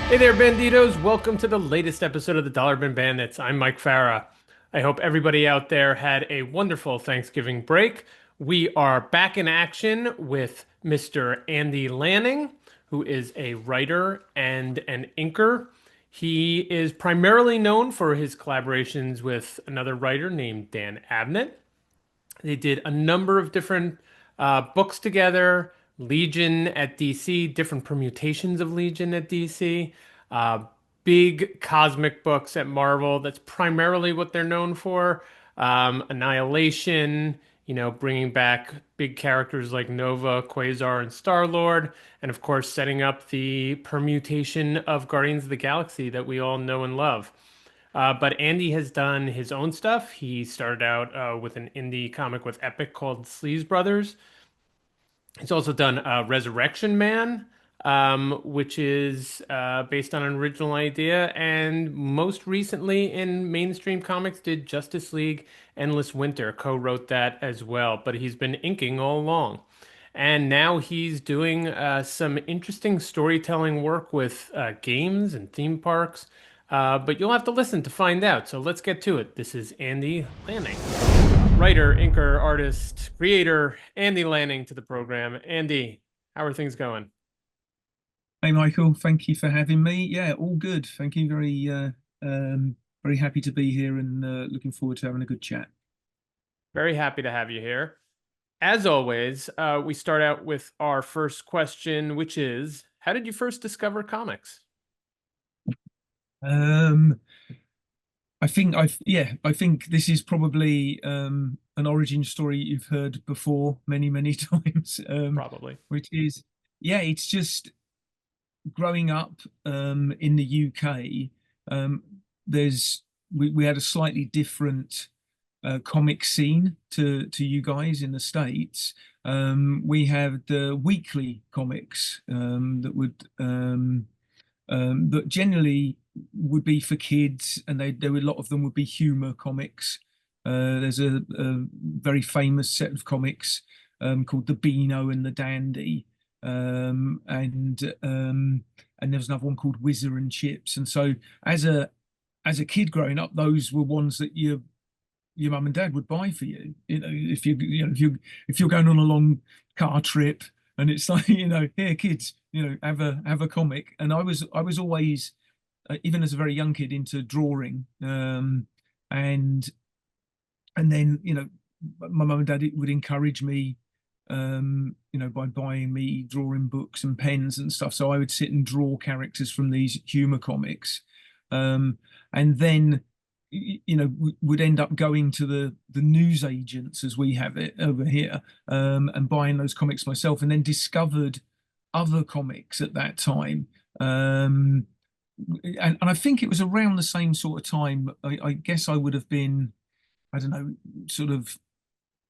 Hey there, Banditos. Welcome to the latest episode of the Dollar Bin Bandits. I'm Mike Farah. I hope everybody out there had a wonderful Thanksgiving break. We are back in action with Mr. Andy Lanning, who is a writer and an inker. He is primarily known for his collaborations with another writer named Dan Abnett. They did a number of different books together. Legion at DC, different permutations of Legion at DC, uh, big cosmic books at Marvel. That's primarily what they're known for. Annihilation, bringing back big characters like Nova, Quasar, and Star-Lord, and of course, setting up the permutation of Guardians of the Galaxy that we all know and love. But Andy has done his own stuff. He started out with an indie comic with Epic called Sleaze Brothers. He's also done Resurrection Man, which is based on an original idea. And most recently in mainstream comics, did Justice League Endless Winter, co-wrote that as well. But he's been inking all along. And now he's doing some interesting storytelling work with games and theme parks. But you'll have to listen to find out. So let's get to it. This is Andy Lanning, writer, inker, artist, creator, Andy Lanning to the program. Andy, how are things going? Hey Michael, thank you for having me. Yeah, all good. Thank you. Very happy to be here and looking forward to having a good chat. Very happy to have you here. As always, we start out with our first question, which is, how did you first discover comics? Um, I think this is probably an origin story you've heard before many times. Probably. Which is, yeah, it's just growing up in the UK. Um, we had a slightly different comic scene to you guys in the States. We have the weekly comics that generally would be for kids, and there were a lot of them would be humor comics. There's a very famous set of comics called the Beano and the Dandy, and there was another one called Whizzer and Chips. And so, as a kid growing up, those were ones that your mum and dad would buy for you. If you're going on a long car trip and it's like, here kids, have a comic. And I was always, even as a very young kid, into drawing. And then, my mum and dad would encourage me, by buying me drawing books and pens and stuff. So I would sit and draw characters from these humor comics. And then would end up going to the news agents, as we have it over here, and buying those comics myself, and then discovered other comics at that time. And I think it was around the same sort of time. I guess I would have been, I don't know, sort of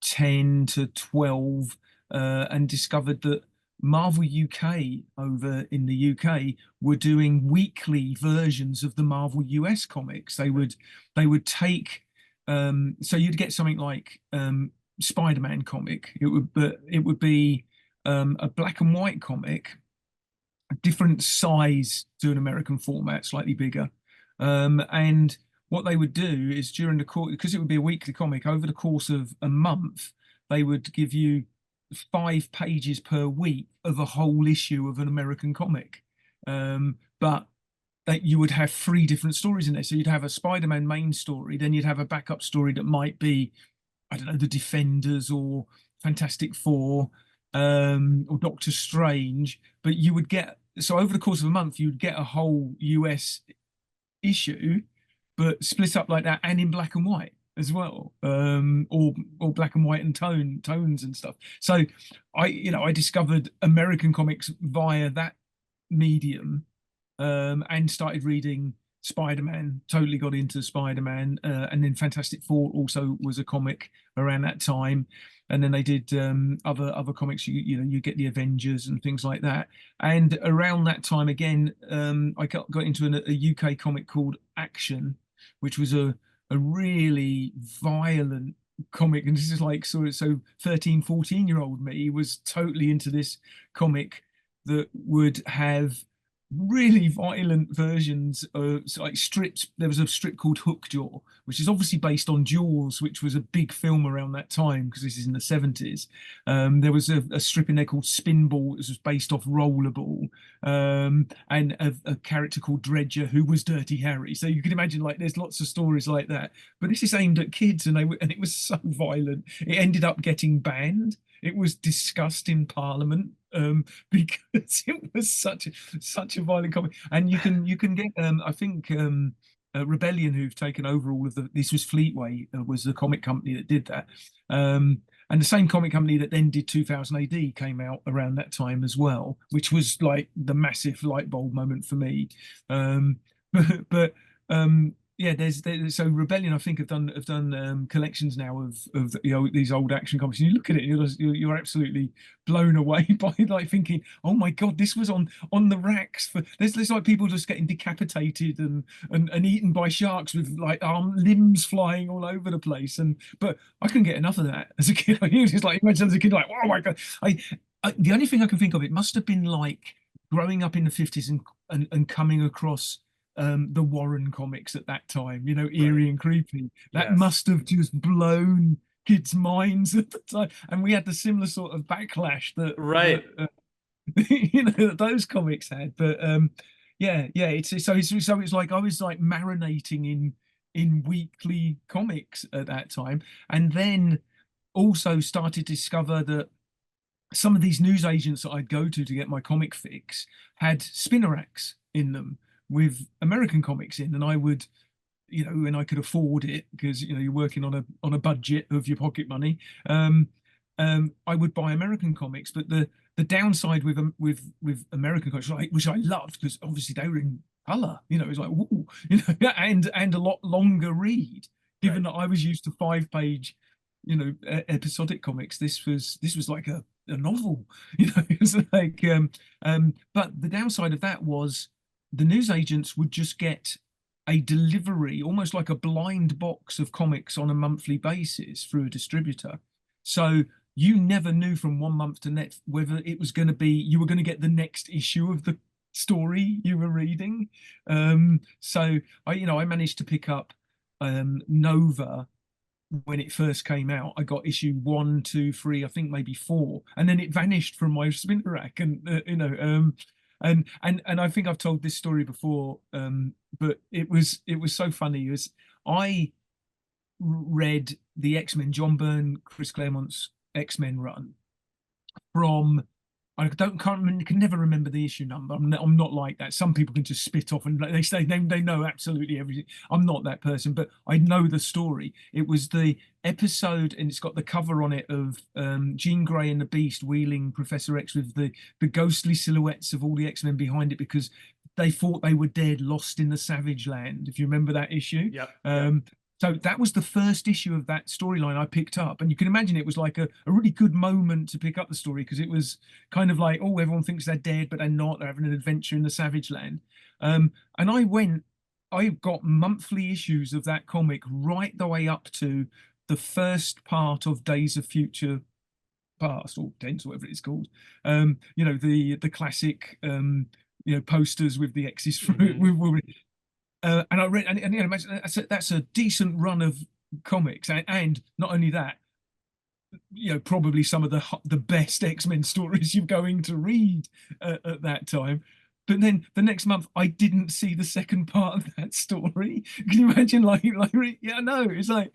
10 to 12, and discovered that Marvel UK over in the UK were doing weekly versions of the Marvel US comics. They would take, so you'd get something like Spider-Man comic. It would be a black and white comic, a different size to an American format, slightly bigger. And what they would do is, during the course, because it would be a weekly comic, over the course of a month, they would give you 5 pages per week of a whole issue of an American comic. But that you would have 3 different stories in there. So you'd have a Spider-Man main story, then you'd have a backup story that might be, I don't know, the Defenders or Fantastic Four, or Doctor Strange. But you would get, so over the course of a month, you'd get a whole US issue, but split up like that and in black and white as well, or black and white and tones and stuff. So I discovered American comics via that medium, and started reading Spider-Man. Totally got into Spider-Man, and then Fantastic Four also was a comic around that time. And then they did other comics. You get the Avengers and things like that. And around that time again, I got into a UK comic called Action, which was a really violent comic. And this is like, so 13, 14-year-old me was totally into this comic that would have really violent versions of like strips. There was a strip called Hookjaw, which is obviously based on Jaws, which was a big film around that time because this is in the 70s. There was a strip in there called Spinball, which was based off Rollerball, and a character called Dredger who was Dirty Harry. So you can imagine like there's lots of stories like that. But this is aimed at kids, and it was so violent. It ended up getting banned. It was discussed in Parliament because it was such a violent comic. And you can get I think Rebellion, who've taken over all of the, this was Fleetway, was the comic company that did that. And the same comic company that then did 2000 AD came out around that time as well, which was like the massive light bulb moment for me. But yeah, there's so Rebellion, I think, have done collections now of these old action comics. And you look at it, you're absolutely blown away by like thinking, oh my God, this was on the racks for there's like people just getting decapitated and eaten by sharks with like limbs flying all over the place. And but I couldn't get enough of that as a kid. I was just like imagine as a kid like, oh my God. The only thing I can think of, it must have been like growing up in the 50s and coming across the Warren comics at that time, Right. eerie and creepy. That Yes. must have just blown kids' minds at the time. And we had the similar sort of backlash that Right. that those comics had. But yeah, it's like I was like marinating in weekly comics at that time, and then also started to discover that some of these news agents that I'd go to get my comic fix had spinner racks in them with American comics in, and I would, when I could afford it, because you're working on a budget of your pocket money, um, I would buy American comics. But the downside with American comics, which I loved, because obviously they were in color, it was like ooh, and a lot longer read. Given Right. that I was used to 5 page, episodic comics, this was like a novel, it was like but the downside of that was the news agents would just get a delivery, almost like a blind box of comics on a monthly basis through a distributor. So you never knew from one month to next whether it was going to be you were going to get the next issue of the story you were reading. So I managed to pick up Nova when it first came out. I got issue one, two, three, I think maybe four, and then it vanished from my spinner rack. And and I think I've told this story before, but it was so funny. As I read the X-Men, John Byrne, Chris Claremont's X-Men run from I don't can't can never remember the issue number. I'm not like that. Some people can just spit off and they say they know absolutely everything. I'm not that person, but I know the story. It was the episode, and it's got the cover on it of Jean Grey and the Beast wheeling Professor X with the ghostly silhouettes of all the X-Men behind it because they thought they were dead, lost in the Savage Land. If you remember that issue. Yep. Yep. So that was the first issue of that storyline I picked up. And you can imagine it was like a really good moment to pick up the story because it was kind of like, oh, everyone thinks they're dead, but they're not. They're having an adventure in the Savage Land. And I got monthly issues of that comic right the way up to the first part of Days of Future Past or Tense, whatever it's called. The classic, posters with the X's through it. Hmm. And I read, and imagine that's a decent run of comics, and not only that, probably some of the best X-Men stories you're going to read at that time. But then the next month, I didn't see the second part of that story. Can you imagine? Yeah, no, it's like,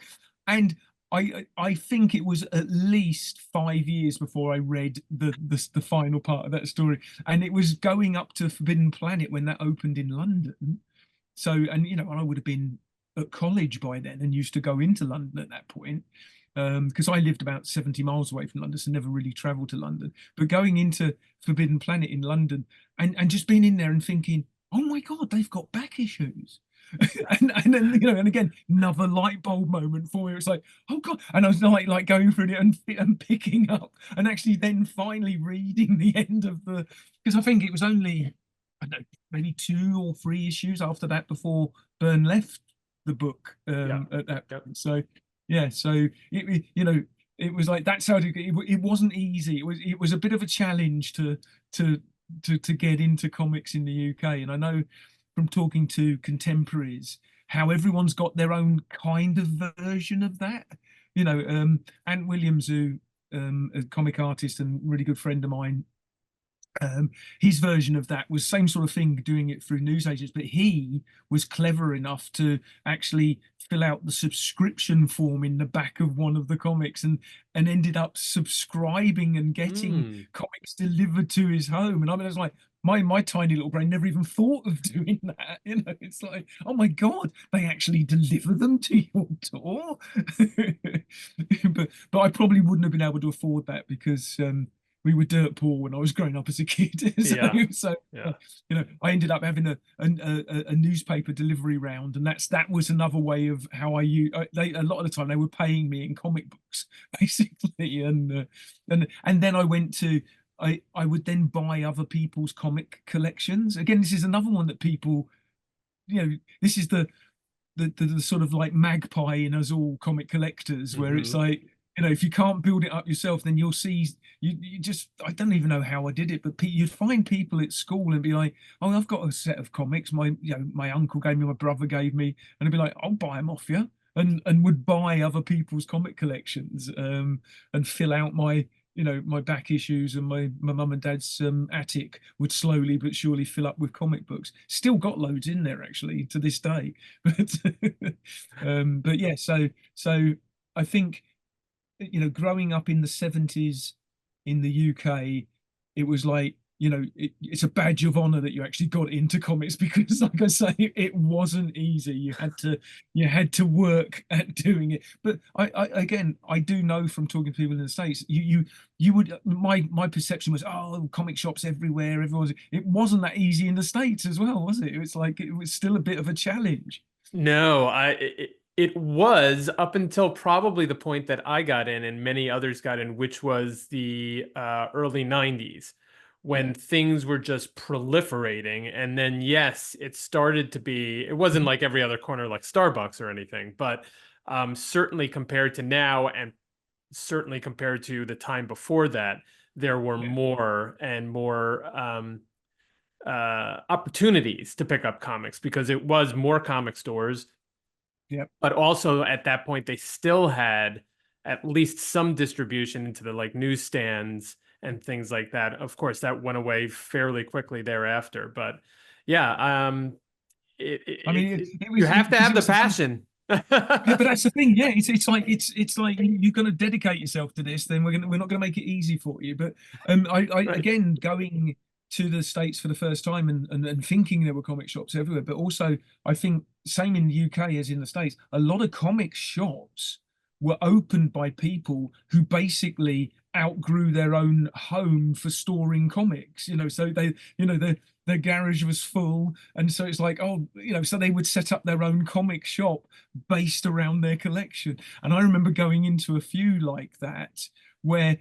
and I think it was at least 5 years before I read the final part of that story, and it was going up to Forbidden Planet when that opened in London. So, and I would have been at college by then and used to go into London at that point. Because I lived about 70 miles away from London, so never really traveled to London. But going into Forbidden Planet in London and just being in there and thinking, oh my God, they've got back issues. And then and again another light bulb moment for me. It's like, oh God. And I was like going through it and picking up and actually then finally reading the end of the, because I think it was only, I don't know, maybe 2 or 3 issues after that before Byrne left the book Yep. at that Yep. point. So yeah, so it was like that's how it wasn't easy. It was a bit of a challenge to to get into comics in the UK. And I know from talking to contemporaries how everyone's got their own kind of version of that. Ant Williams, who a comic artist and really good friend of mine, his version of that was same sort of thing, doing it through newsagents, but he was clever enough to actually fill out the subscription form in the back of one of the comics and ended up subscribing and getting Mm. comics delivered to his home. And I mean, I was like, my tiny little brain never even thought of doing that. It's like, oh my God, they actually deliver them to your door. But I probably wouldn't have been able to afford that because we were dirt poor when I was growing up as a kid. So, Yeah. so Yeah. I ended up having a newspaper delivery round, and that was another way of how I use. A lot of the time they were paying me in comic books, basically, and then I went to. I would then buy other people's comic collections. Again, this is another one that people, this is the sort of like magpie in us all comic collectors, where it's Hmm. like, if you can't build it up yourself, then you'll see you just, I don't even know how I did it, but you'd find people at school and be like, oh, I've got a set of comics my uncle gave me, my brother gave me, and I'd be like, I'll buy them off you, and would buy other people's comic collections, and fill out my back issues, and my mum and dad's attic would slowly but surely fill up with comic books. Still got loads in there actually to this day. But but yeah, so I think, growing up in the 70s in the UK, it was like, it's a badge of honor that you actually got into comics because, like I say, it wasn't easy. You had to work at doing it. But again, I do know from talking to people in the States, you would, my perception was, oh, comic shops everywhere, everyone's. It wasn't that easy in the States as well, was it? It was like it was still a bit of a challenge. No, it was up until probably the point that I got in and many others got in, which was the early 90s, when Yeah. things were just proliferating. And then, yes, it started to be, it wasn't Mhm. like every other corner like Starbucks or anything, but certainly compared to now, and certainly compared to the time before that, there were Yeah. more and more opportunities to pick up comics because it was more comic stores, Yeah. but also at that point they still had at least some distribution into the like newsstands and things like that. Of course, that went away fairly quickly thereafter, but yeah, I mean, it, it you was have to because have it the was the same. passion. Yeah, but that's the thing. Yeah, it's like you're going to dedicate yourself to this, then we're not going to make it easy for you. But I Right. again, going to the States for the first time, and thinking there were comic shops everywhere, but also I think same in the UK as in the States, a lot of comic shops were opened by people who basically outgrew their own home for storing comics. So their garage was full, and so it's like, oh, so they would set up their own comic shop based around their collection. And I remember going into a few like that where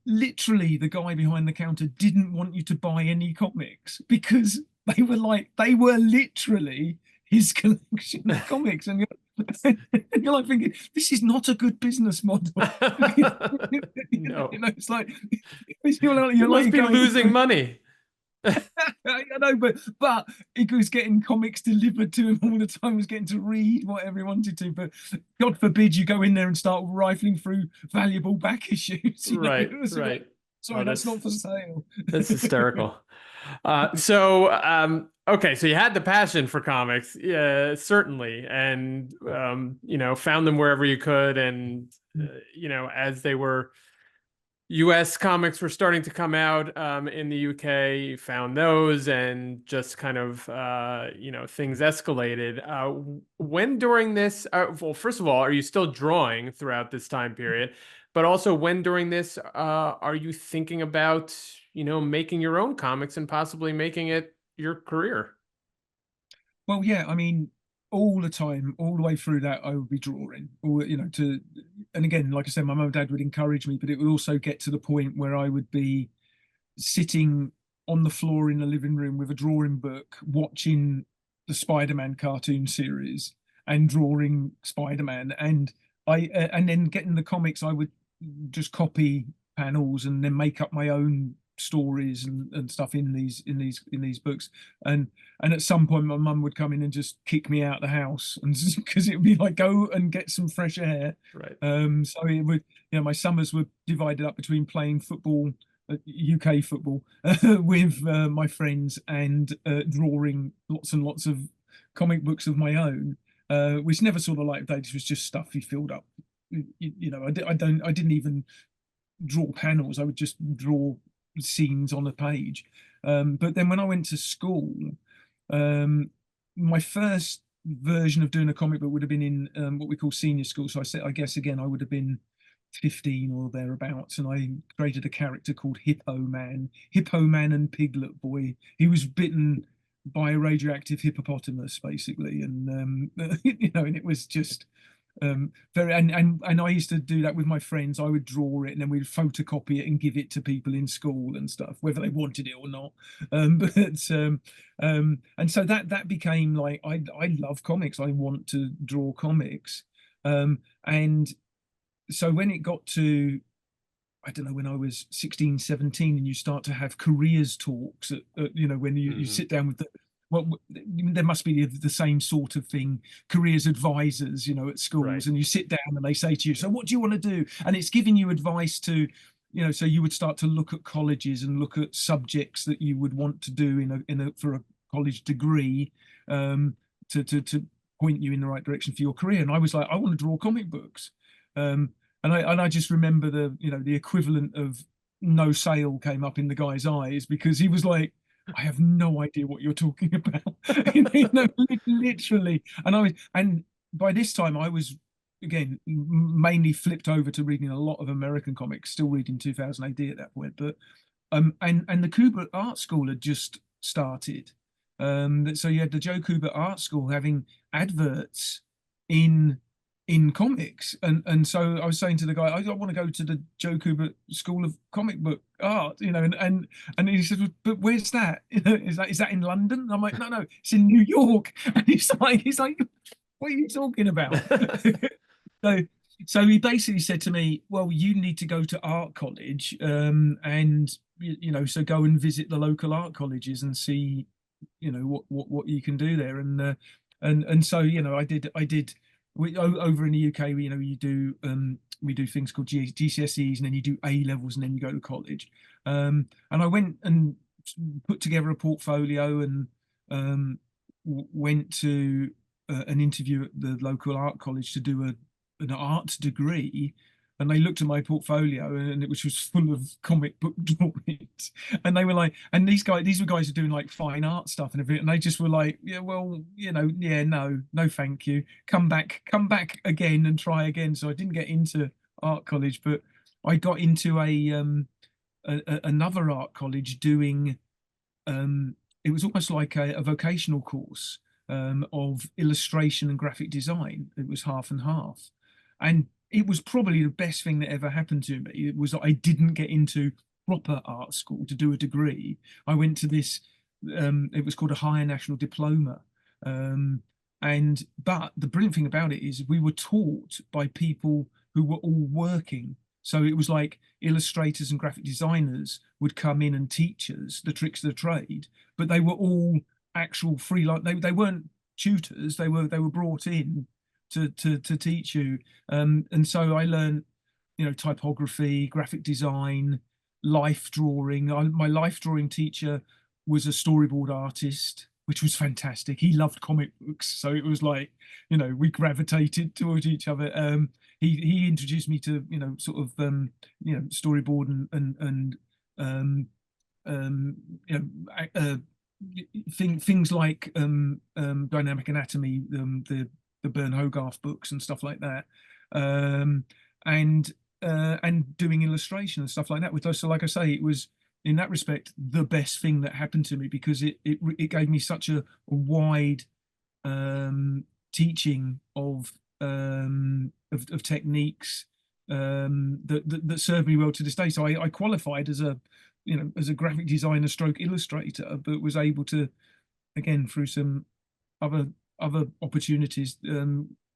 literally the guy behind the counter didn't want you to buy any comics because they were literally his collection of comics. And you're like thinking, this is not a good business model. No, It's like you're you must like be going losing into money. I know, but he was getting comics delivered to him all the time. He was getting to read whatever he wanted to. But God forbid you go in there and start rifling through valuable back issues. Right, It was like, right. sorry, Oh, that's not for sale. that's hysterical. Okay, so you had the passion for comics, yeah, certainly, and found them wherever you could, and as they were, U.S. comics were starting to come out in the UK, you found those, and just kind of things escalated. When during this, well, first of all, are you still drawing throughout this time period? But also, when during this, are you thinking about making your own comics and possibly making it your career? Well, yeah, I mean, all the time, all the way through that, I would be drawing, or and again, like I said, my mum and dad would encourage me, but it would also get to the point where I would be sitting on the floor in the living room with a drawing book, watching the Spider-Man cartoon series and drawing Spider-Man. And then getting the comics, I would just copy panels and then make up my own stories and stuff in these books. And at some point my mum would come in and just kick me out the house, and because it would be like, go and get some fresh air. Right. So it would, my summers were divided up between playing football, UK football, with my friends, and drawing lots and lots of comic books of my own, which never saw the light of day. This was just stuff you filled up. I didn't even draw panels. I would just draw scenes on a page. But then when I went to school, um, my first version of doing a comic book would have been in what we call senior school. So I guess again I would have been 15 or thereabouts, and I created a character called Hippo Man and Piglet Boy. He was bitten by a radioactive hippopotamus, basically, and and it was just very, and I used to do that with my friends. I would draw it and then we'd photocopy it and give it to people in school and stuff, whether they wanted it or not. And so that became like, I love comics. I want to draw comics. And so when it got to, I don't know, when I was 16, 17, and you start to have careers talks, when you Hmm. sit down with well, there must be the same sort of thing, careers advisors, at Right. schools, and you sit down and they say to you, so what do you want to do? And it's giving you advice to, so you would start to look at colleges and look at subjects that you would want to do for a college degree, to point you in the right direction for your career. And I was like, I want to draw comic books. And I just remember the equivalent of no sale came up in the guy's eyes, because he was like, I have no idea what you're talking about. Literally. And by this time I was again mainly flipped over to reading a lot of American comics, still reading 2000 AD at that point. But and the Kubert Art School had just started. So you had the Joe Kubert Art School having adverts in comics, and so I was saying to the guy, I want to go to the Joe Kubert School of Comic Book Art, and he said, but where's that? Is that in London? And I'm like, no, it's in New York. And he's like, what are you talking about? So, so he basically said to me, well, you need to go to art college, and so go and visit the local art colleges and see, what you can do there. And so, I did. Over in the UK, we do things called GCSEs, and then you do A levels, and then you go to college. And I went and put together a portfolio, and went to an interview at the local art college to do an art degree. And they looked at my portfolio, and it was full of comic book drawings. And they were like, and these were guys who are doing like fine art stuff and everything. And they just were like, yeah, well, yeah, no, thank you. Come back again and try again. So I didn't get into art college, but I got into another art college doing, it was almost like a vocational course, of illustration and graphic design. It was half and half, and it was probably the best thing that ever happened to me. It was that I didn't get into proper art school to do a degree. I went to this. It was called a higher national diploma. But the brilliant thing about it is we were taught by people who were all working. So it was like illustrators and graphic designers would come in and teach us the tricks of the trade, but they were all actual freelance. They weren't tutors. They were brought in to teach you. And so I learned, typography, graphic design, life drawing. My life drawing teacher was a storyboard artist, which was fantastic. He loved comic books, so it was like, we gravitated towards each other. He introduced me to, sort of, storyboard and um, you know, things like, dynamic anatomy, the Bern Hogarth books and stuff like that, um, and doing illustration and stuff like that. So, like I say, it was in that respect the best thing that happened to me, because it gave me such a wide, teaching of techniques, that served me well to this day. So I qualified as a graphic designer stroke illustrator, but was able to, again, through some other opportunities,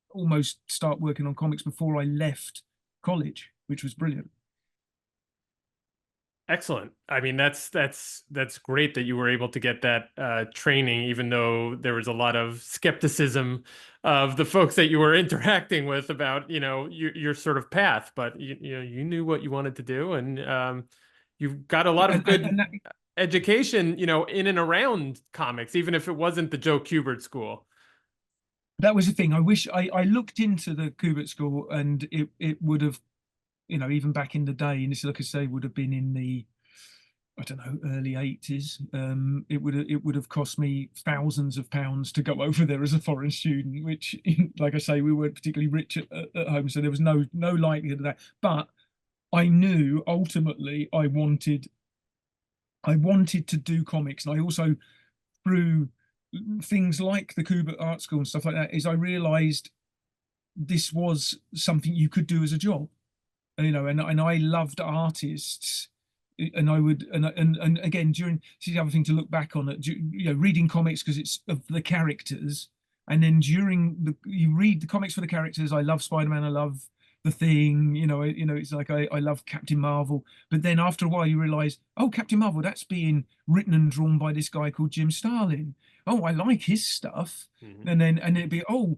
almost start working on comics before I left college, which was brilliant. Excellent. I mean, that's great that you were able to get that training, even though there was a lot of skepticism of the folks that you were interacting with about, your sort of path. But you knew what you wanted to do, and you've got a lot of And good that, education, in and around comics, even if it wasn't the Joe Kubert school. that was the thing. I wish I looked into the Kubert School, and it would have, even back in the day, and this, like I say, would have been in the, I don't know, early 80s. It would have cost me thousands of pounds to go over there as a foreign student, which, like I say, we weren't particularly rich at home, so there was no likelihood of that. But I knew ultimately I wanted to do comics, and I also, through things like the Kubert Art School and stuff like that, is I realised this was something you could do as a job, and I loved artists, and I would, and again, during, this is the other thing to look back on it, reading comics because it's of the characters, and then during you read the comics for the characters. I love Spider-Man, I love the Thing, it's like I love Captain Marvel, but then after a while you realize, oh, Captain Marvel, that's being written and drawn by this guy called Jim Starlin. Oh, I like his stuff. Mhm. And then it'd be, oh,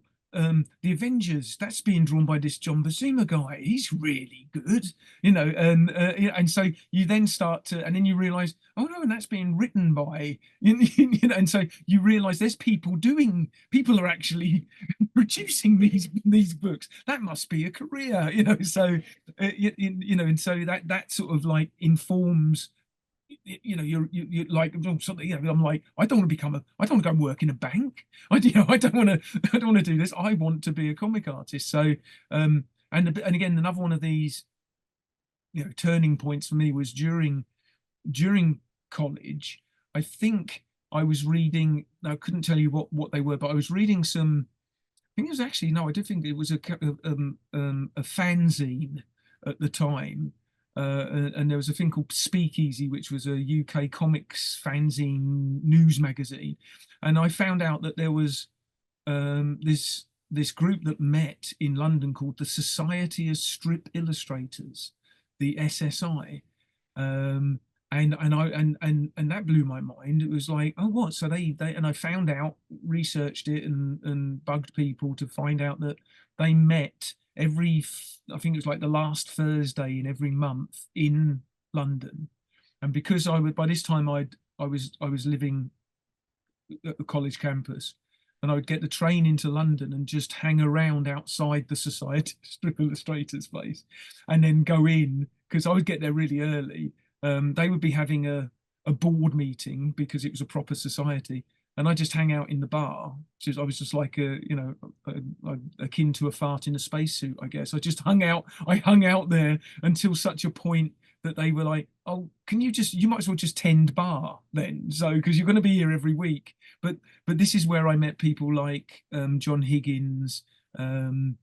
the Avengers, that's being drawn by this John Buscema guy. He's really good, and so you then start to, and then you realize, oh no, and that's being written by, and so you realize there's people are actually producing these books. That must be a career, So, and so that sort of like informs, you're like something, I'm like, I don't want to go work in a bank. I don't want to I don't want to do this. I want to be a comic artist. So, and again, another one of these, turning points for me was during college. I think I was reading, I couldn't tell you what they were, but I was reading some, I think it was actually, no, I did think it was a fanzine at the time. And there was a thing called Speakeasy, which was a UK comics fanzine news magazine. And I found out that there was, this group that met in London called the Society of Strip Illustrators, the SSI. Um, and that blew my mind. It was like, oh, what? So they and I found out, researched it, and bugged people to find out that they met I think it was like the last Thursday in every month in London. And because by this time I was living at the college campus, and I would get the train into London and just hang around outside the Society Strip Illustrators place, and then go in because I would get there really early. They would be having a board meeting because it was a proper society, and I just hang out in the bar. I was just like akin to a fart in a spacesuit, I guess. I hung out there until such a point that they were like, "Oh, you might as well just tend bar then, so because you're going to be here every week." But this is where I met people like John Higgins. Um,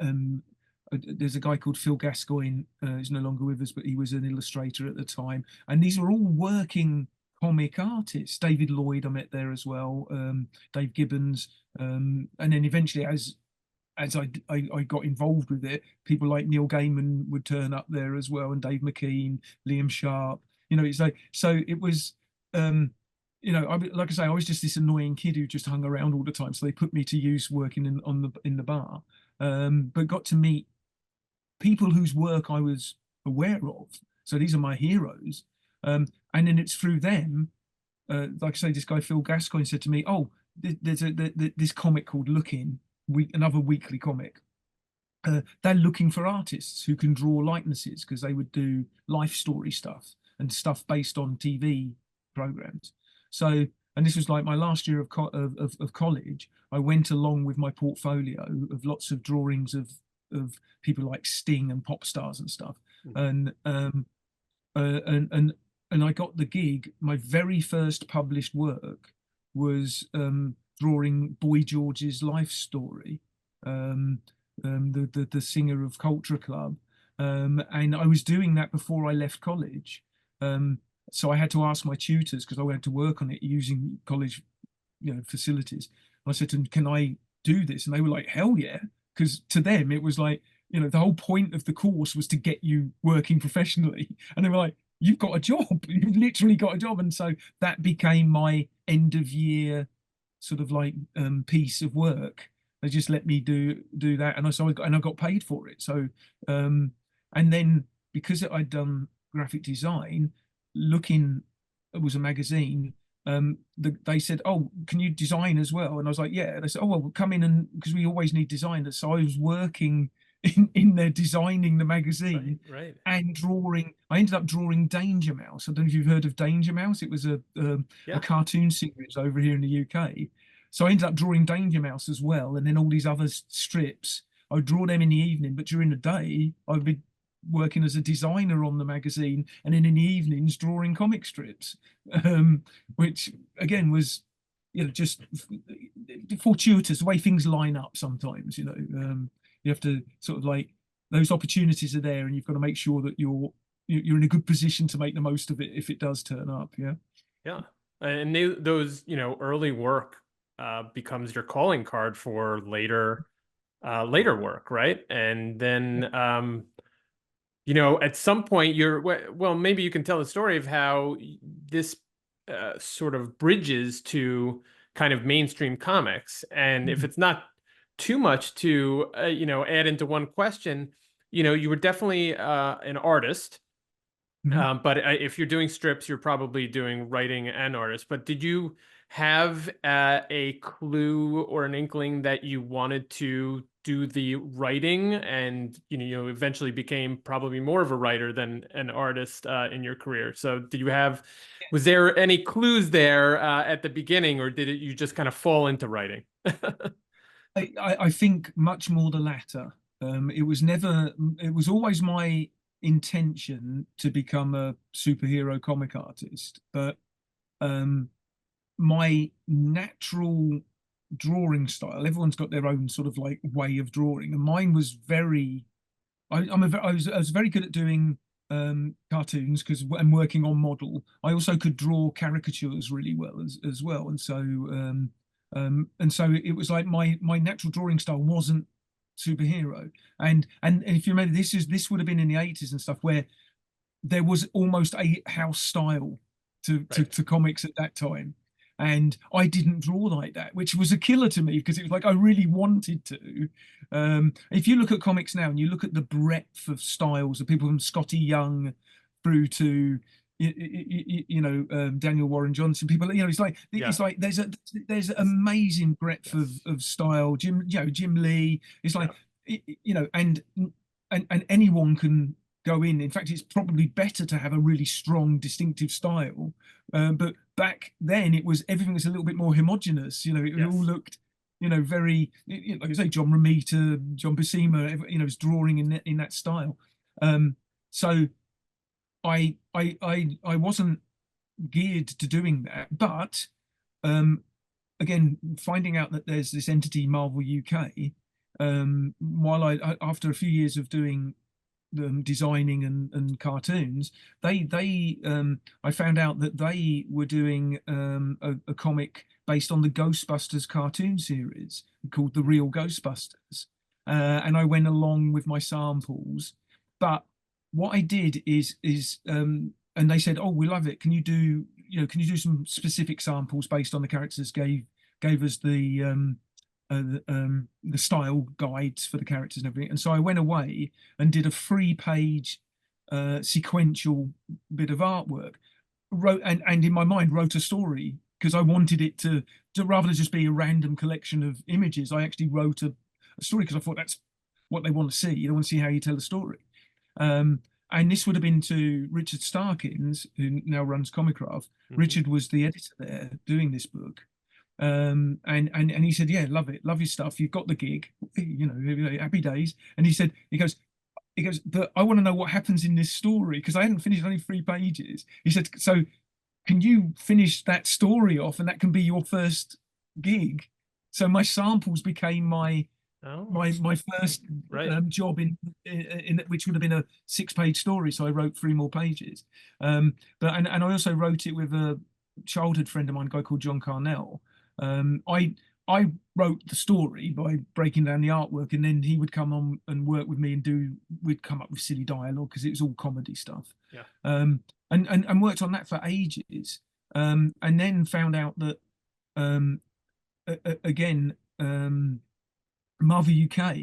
um, there's a guy called Phil Gascoigne, who's no longer with us, but he was an illustrator at the time. And these were all working comic artists. David Lloyd I met there as well, Dave Gibbons, and then eventually, as I got involved with it, people like Neil Gaiman would turn up there as well, and Dave McKean, Liam Sharp. It's like, so it was, like I say, I was just this annoying kid who just hung around all the time. So they put me to use working in the bar, but got to meet people whose work I was aware of. So these are my heroes. And then it's through them, like I say, this guy Phil Gascoigne said to me, "Oh, there's this comic called Looking, another weekly comic. They're looking for artists who can draw likenesses because they would do life story stuff and stuff based on TV programs." So, and this was like my last year of college. I went along with my portfolio of lots of drawings of people like Sting and pop stars and stuff, Mhm. and uh, and and and I got the gig. My very first published work was drawing Boy George's life story, um, the singer of Culture Club, and I was doing that before I left college. So I had to ask my tutors because I went to work on it using college, facilities. And I said to them, "Can I do this?" And they were like, "Hell yeah!" Because to them it was like, the whole point of the course was to get you working professionally, and they were like, you've got a job. You've literally got a job. And so that became my end of year sort of like piece of work. They just let me do that, and I got paid for it. So um, and then because I'd done graphic design, looking it was a magazine. They said, "Oh, can you design as well?" And I was like, "Yeah." And they said, "Oh, well, come in and because we always need designers." So I was working in there designing the Right, magazine right. and drawing. I ended up drawing Danger Mouse. I don't know if you've heard of Danger Mouse. It was a Yeah. cartoon series over here in the UK. So I ended up drawing Danger Mouse as well, and then all these other strips. I would draw them in the evening, but during the day I would be working as a designer on the magazine, and then in the evenings drawing comic strips, um, which again was, just fortuitous the way things line up sometimes. You have to sort of like those opportunities are there, and you've got to make sure that you're in a good position to make the most of it if it does turn up. Yeah. Yeah. And those, early work becomes your calling card for later work, right? And then at some point well, maybe you can tell the story of how this sort of bridges to kind of mainstream comics. And if Mhm. it's not too much to add into one question, you were definitely an artist. Mhm. But if you're doing strips, you're probably doing writing and artist. But did you have a clue or an inkling that you wanted to do the writing, and you eventually became probably more of a writer than an artist in your career? So was there any clues there at the beginning, or did you just kind of fall into writing? I think much more the latter. It was always my intention to become a superhero comic artist, but um, my natural drawing style, everyone's got their own sort of like way of drawing, and mine was very I was very good at doing cartoons because and working on model. I also could draw caricatures really well as well, and so it was like my natural drawing style wasn't superhero. And if you remember, this would have been in the 80s and stuff where there was almost a house style Right. to comics at that time. And I didn't draw like that, which was a killer to me because it was like I really wanted to. If you look at comics now and you look at the breadth of styles of people from Scotty Young through to Daniel Warren Johnson, people, Yeah. there's It's- amazing breadth yes. of style. Jim Lee. It's like Yeah. and anyone can go in. In fact, it's probably better to have a really strong, distinctive style. But back then, it was everything was a little bit more homogenous. It all Yes. looked, very like I say, John Romita, John Buscema, was drawing in that style. So I wasn't geared to doing that, but um, again, finding out that there's this entity Marvel UK, while after a few years of doing designing and cartoons, I found out that they were doing a comic based on the Ghostbusters cartoon series called The Real Ghostbusters, and I went along with my samples. But what I did and they said, "Oh, we love it. Can you do some specific samples based on the characters?" Gave us the style guides for the characters and everything. And so I went away and did a 3 page sequential bit of artwork. Wrote and in my mind wrote a story because I wanted it to rather than just be a random collection of images. I actually wrote a story because I thought that's what they want to see. You want to see how you tell a story. Um, and this would have been to Richard Starkins, who now runs Comicraft. Hmm. Richard was the editor there doing this book. And he said, "Yeah, love it, love your stuff. You've got the gig, happy days." And he goes, "But I want to know what happens in this story because I hadn't finished only 3 pages." He said, "So can you finish that story off, and that can be your first gig?" So my samples became Oh, my first right. job in which would have been a 6 page story. So I wrote 3 more pages. But I also wrote it with a childhood friend of mine, a guy called John Carnell. I wrote the story by breaking down the artwork, and then he would come on and work with me and we'd come up with silly dialogue because it was all comedy stuff. Yeah. and worked on that for ages. And then found out that um, again, Marvel UK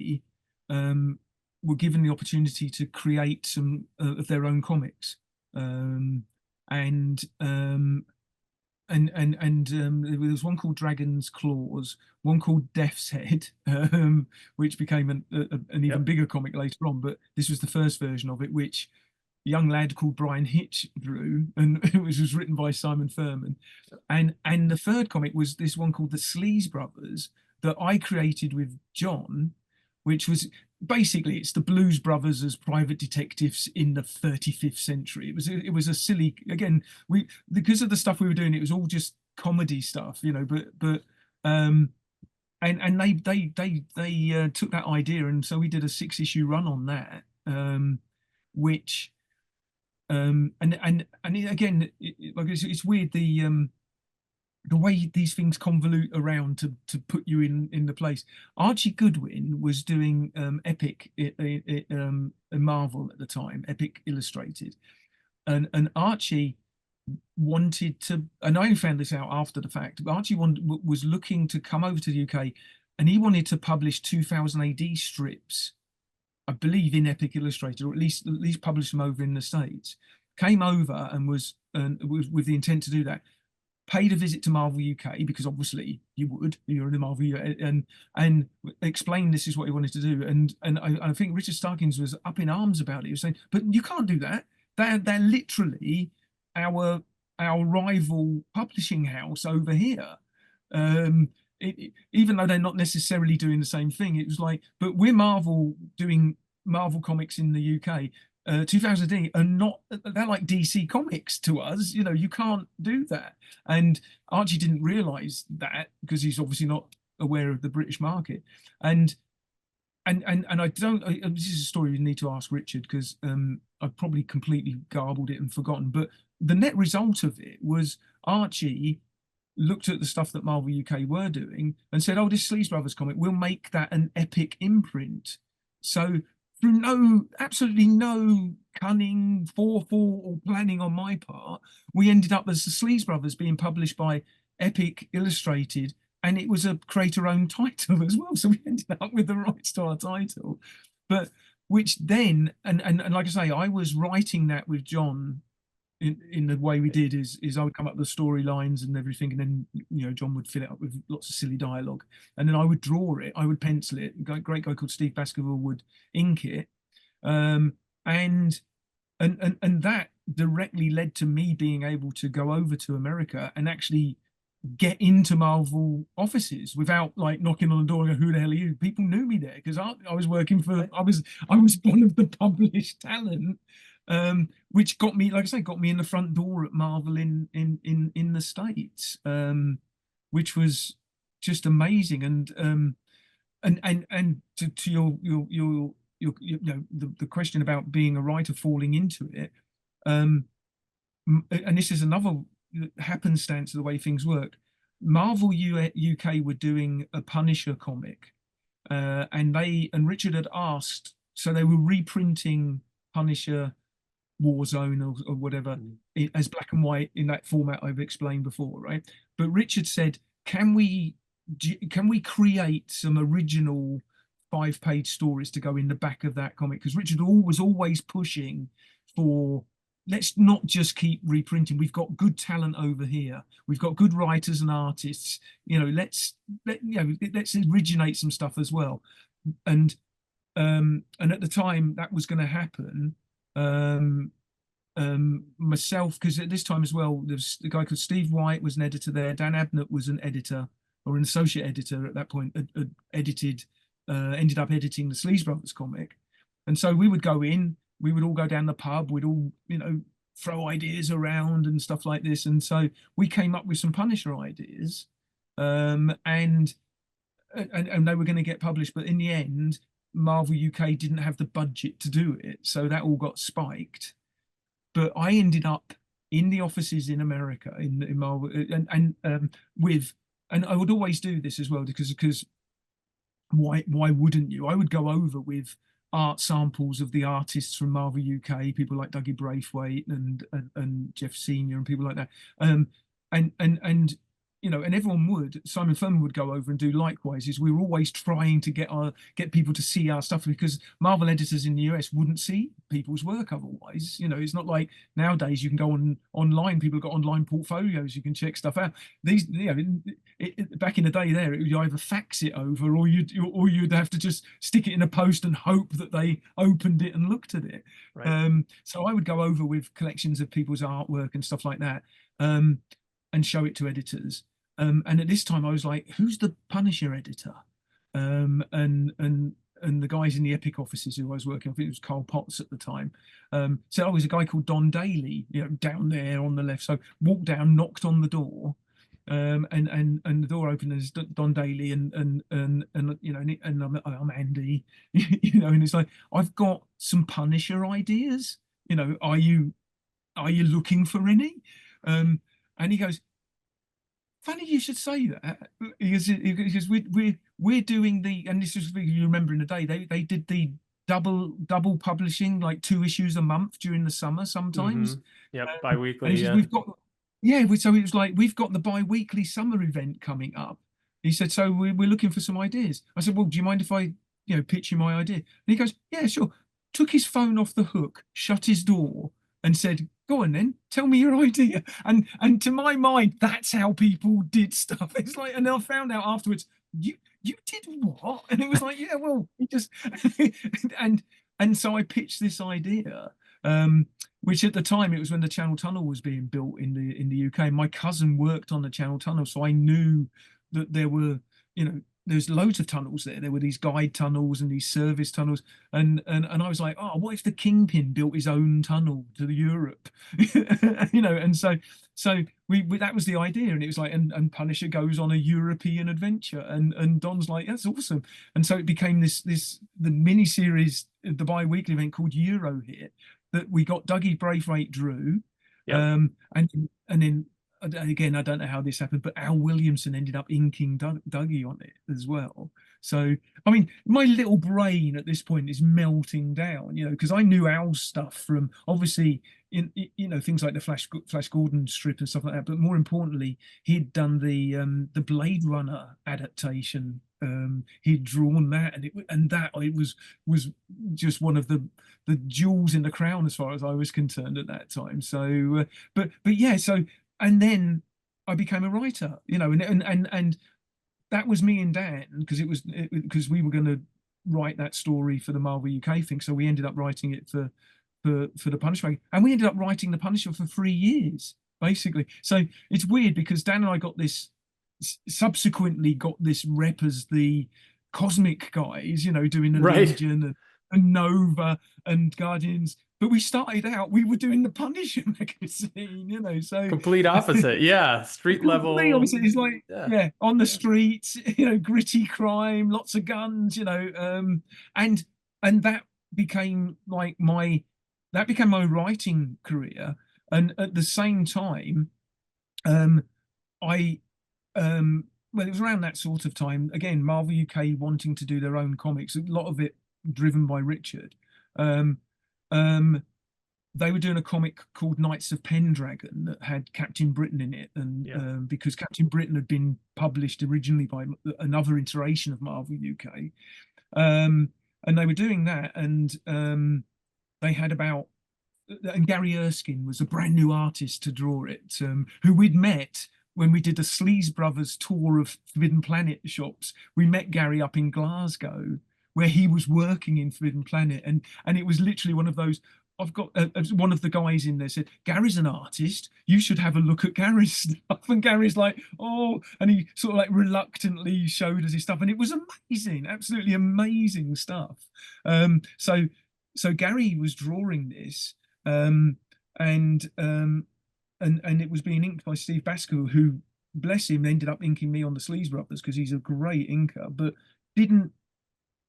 um, were given the opportunity to create some of their own comics, um, and there was one called Dragon's Claws, one called Death's Head, which became an even Yep. bigger comic later on. But this was the first version of it, which a young lad called Brian Hitch drew, and it was written by Simon Furman. And the third comic was this one called the Sleaze Brothers that I created with John, which was basically it's the Blues Brothers as private detectives in the 35th century. It was a silly, again, we because of the stuff we were doing, it was all just comedy stuff, but and they took that idea, and so we did a 6 issue run on that, which again, like it's weird the way these things convolute around to put you in the place. Archie Goodwin was doing Epic in Marvel at the time, Epic Illustrated, and Archie wanted to, and I found this out after the fact. But Archie was looking to come over to the UK, and he wanted to publish 2000 AD strips, I believe, in Epic Illustrated, or at least publish them over in the States. Came over and was with the intent to do that. Paid a visit to Marvel UK because obviously you're in the Marvel UK, and explained this is what he wanted to do. And I think Richard Starkins was up in arms about it. He was saying, but you can't do that. They're literally our our rival publishing house over here. Um, Even though they're not necessarily doing the same thing, it was like, but we're Marvel doing Marvel comics in the UK. 2000 D are not, they're like DC comics to us. You can't do that. And Archie didn't realize that because he's obviously not aware of the British market. And I don't. This is a story you need to ask Richard because I've probably completely garbled it and forgotten. But the net result of it was Archie looked at the stuff that Marvel UK were doing and said, "Oh, this Sleaze Brothers comic, we'll make that an epic imprint." So through absolutely no cunning, forethought, or planning on my part, we ended up as the Sleaze Brothers being published by Epic Illustrated, and it was a creator-owned title as well. So we ended up with the rights to our title, but which then, and like I say, I was writing that with John in the way we did is I would come up with the storylines and everything, and then John would fill it up with lots of silly dialogue, and then I would draw it, I would pencil it. A great guy called Steve Baskerville would ink it, um, and and that directly led to me being able to go over to America and actually get into Marvel offices without like knocking on the door and go, who the hell are you? People knew me there because I was working for I was one of the published talent, which got me, like I say, got me in the front door at Marvel in the States, which was just amazing. And to the question about being a writer falling into it, and this is another happenstance of the way things work. Marvel UK were doing a Punisher comic, and Richard had asked, so they were reprinting Punisher Warzone or whatever as black and white in that format I've explained before, right? But Richard said, can we create some original 5-page stories to go in the back of that comic? Because Richard was always pushing for, let's not just keep reprinting. We've got good talent over here. We've got good writers and artists. Let's originate some stuff as well. And at the time that was going to happen, myself, because at this time as well, there's a guy called Steve White was an editor there. Dan Abnett was an editor or an associate editor at that point, ended up editing the Sleaze Brothers comic. And so we would go in, we would all go down the pub, we'd all, throw ideas around and stuff like this. And so we came up with some Punisher ideas, and they were going to get published. But in the end, Marvel UK didn't have the budget to do it. So that all got spiked. But I ended up in the offices in America in Marvel, and I would always do this as well because why wouldn't you? I would go over with art samples of the artists from Marvel UK, people like Dougie Braithwaite and Jeff Senior and people like that. Um, and you know, and everyone would. Simon Furman would go over and do likewise. Is we were always trying to get people to see our stuff because Marvel editors in the US wouldn't see people's work otherwise. You know, it's not like nowadays you can go on online. People have got online portfolios. You can check stuff out. These, you know, back in the day, there you either fax it over or you'd have to just stick it in a post and hope that they opened it and looked at it. Right. So I would go over with collections of people's artwork and stuff like that, um, and show it to editors. And at this time, I was like, "Who's the Punisher editor?" And the guys in the Epic offices who I was working, I think it was Carl Potts at the time, said, "Oh, there's a guy called Don Daly, you know, down there on the left." So walked down, knocked on the door, and the door opened. There's Don Daly and you know, and I'm Andy, you know, and it's like, "I've got some Punisher ideas. You know, are you looking for any?" And he goes, "Funny you should say that because we're doing the, and this is, you remember in the day they did the double publishing, like 2 issues a month during the summer Mm-hmm. sometimes." Yep. And he Bi-weekly. says, Yeah. "We've got, yeah." So it was like, "We've got the bi-weekly summer event coming up." He said, "So we're looking for some ideas." I said, "Well, do you mind if I, you know, pitch you my idea?" And he goes, "Yeah, sure." Took his phone off the hook, shut his door, and said, "Go on then, tell me your idea." And to my mind, that's how people did stuff. It's like, and I found out afterwards, you did what? And it was like, yeah, well, he just and and so I pitched this idea. Which at the time, it was when the Channel Tunnel was being built in the UK. My cousin worked on the Channel Tunnel, so I knew that there were, you know, there's loads of tunnels there. There were these guide tunnels and these service tunnels, and I was like, "Oh, what if the Kingpin built his own tunnel to the Europe?" You know, and so we that was the idea, and it was like, and Punisher goes on a European adventure, and Don's like, "That's awesome," and so it became the mini series, the bi-weekly event called Euro Hit, that we got Dougie Braithwaite drew, Yep. and then again, I don't know how this happened, but Al Williamson ended up inking Dougie on it as well. So I mean, my little brain at this point is melting down, you know, because I knew Al's stuff from obviously you know, things like the Flash Gordon strip and stuff like that, but more importantly, he'd done the Blade Runner adaptation. He'd drawn that, and that it was just one of the jewels in the crown as far as I was concerned at that time. So, but yeah, so and then I became a writer, you know, and that was me and Dan because because we were going to write that story for the Marvel UK thing, so we ended up writing it for the Punisher, and we ended up writing the Punisher for 3 years basically. So it's weird because Dan and I got this subsequently got this rep as the cosmic guys, you know, doing the Right. Legion and Nova and Guardians. But we started out, we were doing the Punisher magazine, you know, so Complete opposite. Yeah. Street complete level. opposite. It's like, Yeah. yeah, on the streets, you know, gritty crime, lots of guns, you know, and and became like my that became my writing career. And at the same time, um, I well, it was around that sort of time. Again, Marvel UK wanting to do their own comics, a lot of it driven by Richard. Um, um, they were doing a comic called Knights of Pendragon that had Captain Britain in it, and Yeah. because Captain Britain had been published originally by another iteration of Marvel UK, um, and they were doing that, and they had about and Gary Erskine was a brand new artist to draw it, who we'd met when we did the Sleaze Brothers tour of Forbidden Planet shops. We met Gary up in Glasgow, where he was working in Forbidden Planet, and it was literally one of those. I've got one of the guys in there said, "Gary's an artist. You should have a look at Gary's stuff." And Gary's like, "Oh," and he sort of like reluctantly showed us his stuff, and it was amazing, absolutely amazing stuff. So Gary was drawing this, um, and and it was being inked by Steve Basco, who, bless him, ended up inking me on the Sleaze Brothers because he's a great inker, but didn't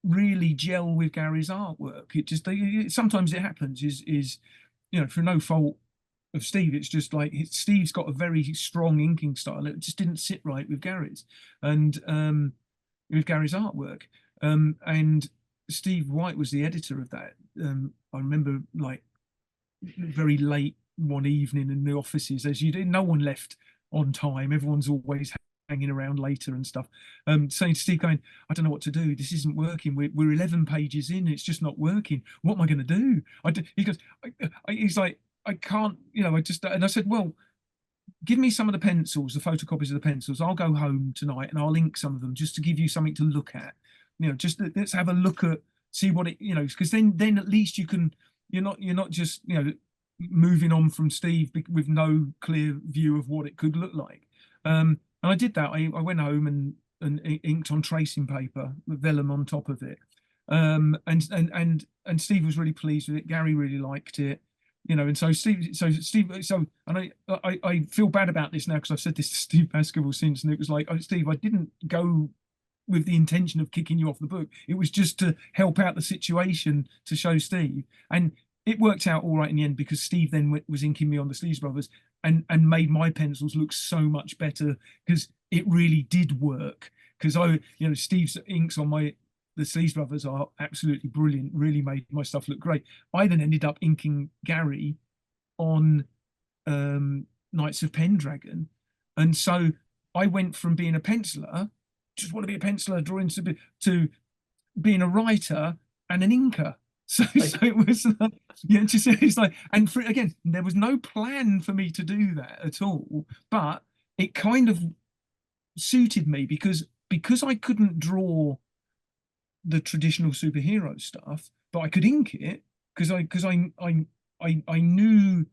really gel with Gary's artwork. It just sometimes it happens. Is you know, for no fault of Steve, it's just like Steve's got a very strong inking style. It just didn't sit right with Gary's, and with Gary's artwork, and Steve White was the editor of that. I remember like very late one evening in the offices, as you did, no one left on time. Everyone's always hanging around later and stuff. Saying to Steve, going, I don't know what to do. This isn't working. We're 11 pages in. It's just not working. What am I going to do? He goes, he's like, I can't, I just, and I said, well, give me some of the pencils, the photocopies of the pencils. I'll go home tonight and I'll ink some of them just to give you something to look at. Just let's have a look at, see what it, because then at least you're not just moving on from Steve with no clear view of what it could look like. And I did that. I went home and inked on tracing paper with vellum on top of it. And Steve was really pleased with it. Gary really liked it. And so and I feel bad about this now because I've said this to Steve Baskerville since, and it was like, oh, Steve, I didn't go with the intention of kicking you off the book. It was just to help out the situation to show Steve, and it worked out all right in the end because Steve then was inking me on the Sleeves Brothers and made my pencils look so much better because it really did work. Because Steve's inks on the Sleeves Brothers are absolutely brilliant, really made my stuff look great. I then ended up inking Gary on Knights of Pendragon. And so I went from being a penciler, just want to be a penciler, drawing to being a writer and an inker. So it was, it's like, and again, there was no plan for me to do that at all, but it kind of suited me because I couldn't draw the traditional superhero stuff, but I could ink it because I knew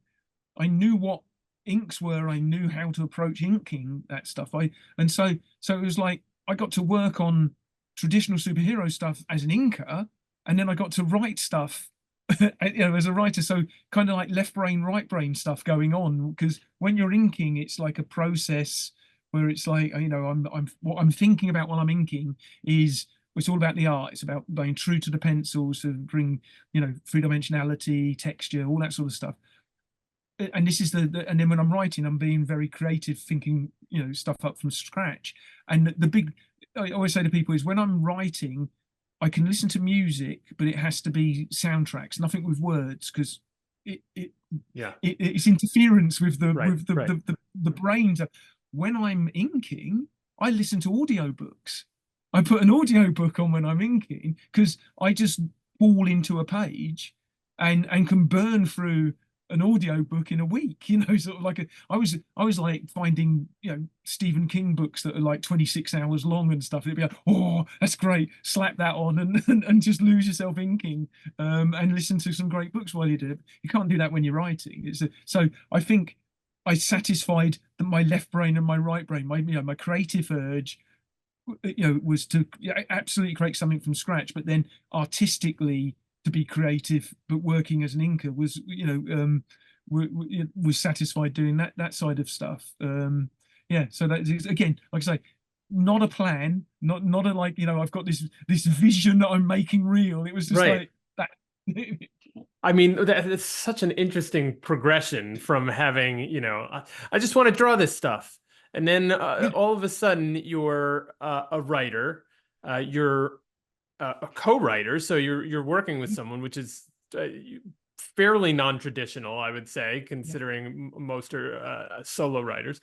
what inks were. I knew how to approach inking that stuff. So it was like I got to work on traditional superhero stuff as an inker, and then I got to write stuff as a writer. So kind of like left brain, right brain stuff going on, because when you're inking, it's like a process where it's like, I'm what I'm thinking about while I'm inking is it's all about the art. It's about being true to the pencils to bring, three dimensionality, texture, all that sort of stuff. And this is and then when I'm writing, I'm being very creative, thinking, stuff up from scratch. And I always say to people is when I'm writing, I can listen to music, but it has to be soundtracks, nothing with words, because yeah, it's interference with the right, with the right. the brains. When I'm inking, I listen to audiobooks. I put an audiobook on when I'm inking because I just fall into a page and can burn through an audiobook in a week, sort of like I was like finding, Stephen King books that are like 26 hours long and stuff. It'd be like, oh, that's great. Slap that on and just lose yourself inking, and listen to some great books while you do it. You can't do that when you're writing. So I think I satisfied my left brain and my right brain, my creative urge, was to absolutely create something from scratch, but then artistically to be creative, but working as an inker was, was satisfied doing that side of stuff. Yeah, so that is again, like I say, not a plan, not a like, I've got this vision that I'm making real. It was just Right. like that. I mean, that's such an interesting progression from having, I just want to draw this stuff. And then Yeah, all of a sudden you're a writer, you're a co-writer, so you're working with someone, which is uh, fairly non-traditional, I would say, yeah, considering most are solo writers.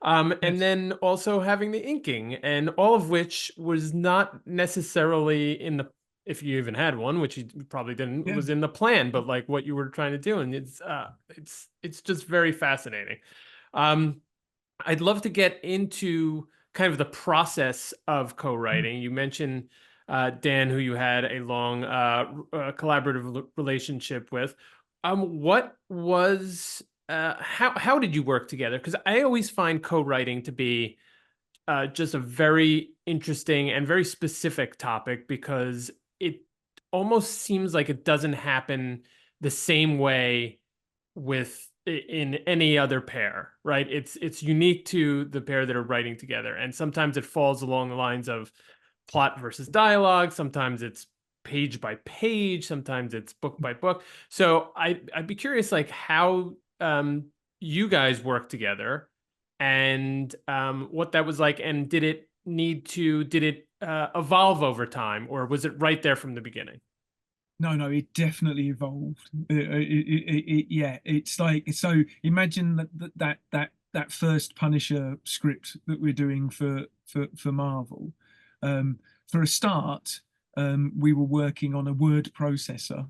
And yes, then also having the inking, and all of which was not necessarily in the, if you even had one, which you probably didn't, yeah. was in the plan, but like what you were trying to do, and it's just very fascinating. Um, I'd love to get into kind of the process of Mm. co-writing. You mentioned Dan, who you had a long collaborative relationship with. What was how did you work together? Because I always find co-writing to be just a very interesting and very specific topic because it almost seems like it doesn't happen the same way with in any other pair, right? It's unique to the pair that are writing together, and sometimes it falls along the lines of plot versus dialogue. Sometimes it's page by page. Sometimes it's book by book. So I'd be curious, like how you guys work together and what that was like, and did it did it evolve over time, or was it right there from the beginning? No, no, it definitely evolved. Yeah, it's like so. Imagine that first Punisher script that we're doing for Marvel. Um, for a start, we were working on a word processor,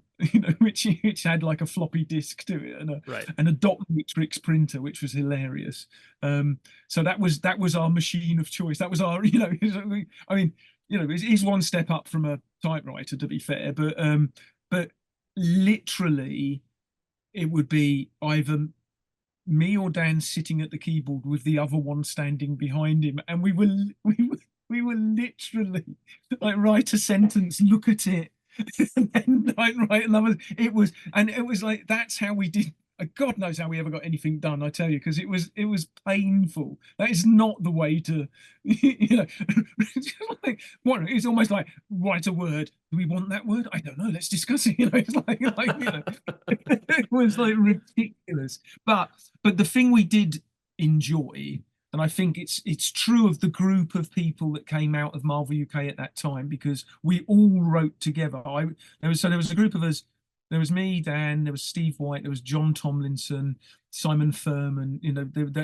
which had like a floppy disk to it Right. and a dot matrix printer, which was hilarious. So that was our machine of choice. That was our, I mean, it's one step up from a typewriter, to be fair, but literally it would be either me or Dan sitting at the keyboard with the other one standing behind him, and we were literally like write a sentence, look at it, and then like write another. It was like that's how we did. God knows how we ever got anything done, I tell you, because it was painful. That is not the way to, like, what it's almost like write a word. Do we want that word? I don't know. Let's discuss it. It's like it was like ridiculous. But the thing we did enjoy, and I think it's true of the group of people that came out of Marvel UK at that time, because we all wrote together. There was a group of us. There was me, Dan. There was Steve White. There was John Tomlinson, Simon Furman.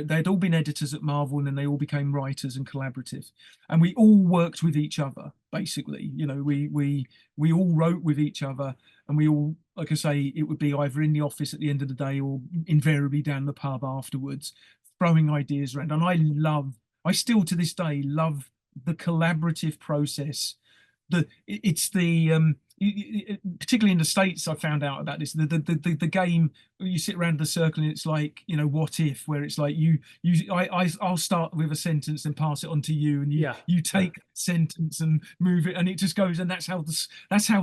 They'd all been editors at Marvel, and then they all became writers and collaborative. And we all worked with each other, basically. We all wrote with each other, and we all, like I say, it would be either in the office at the end of the day or invariably down the pub afterwards, throwing ideas around. And I still to this day love the collaborative process. It's the particularly in the States, I found out about this. The game where you sit around the circle and it's like, what if, where it's like I'll start with a sentence and pass it on to you, and you Yeah. you take that sentence and move it, and it just goes, and that's how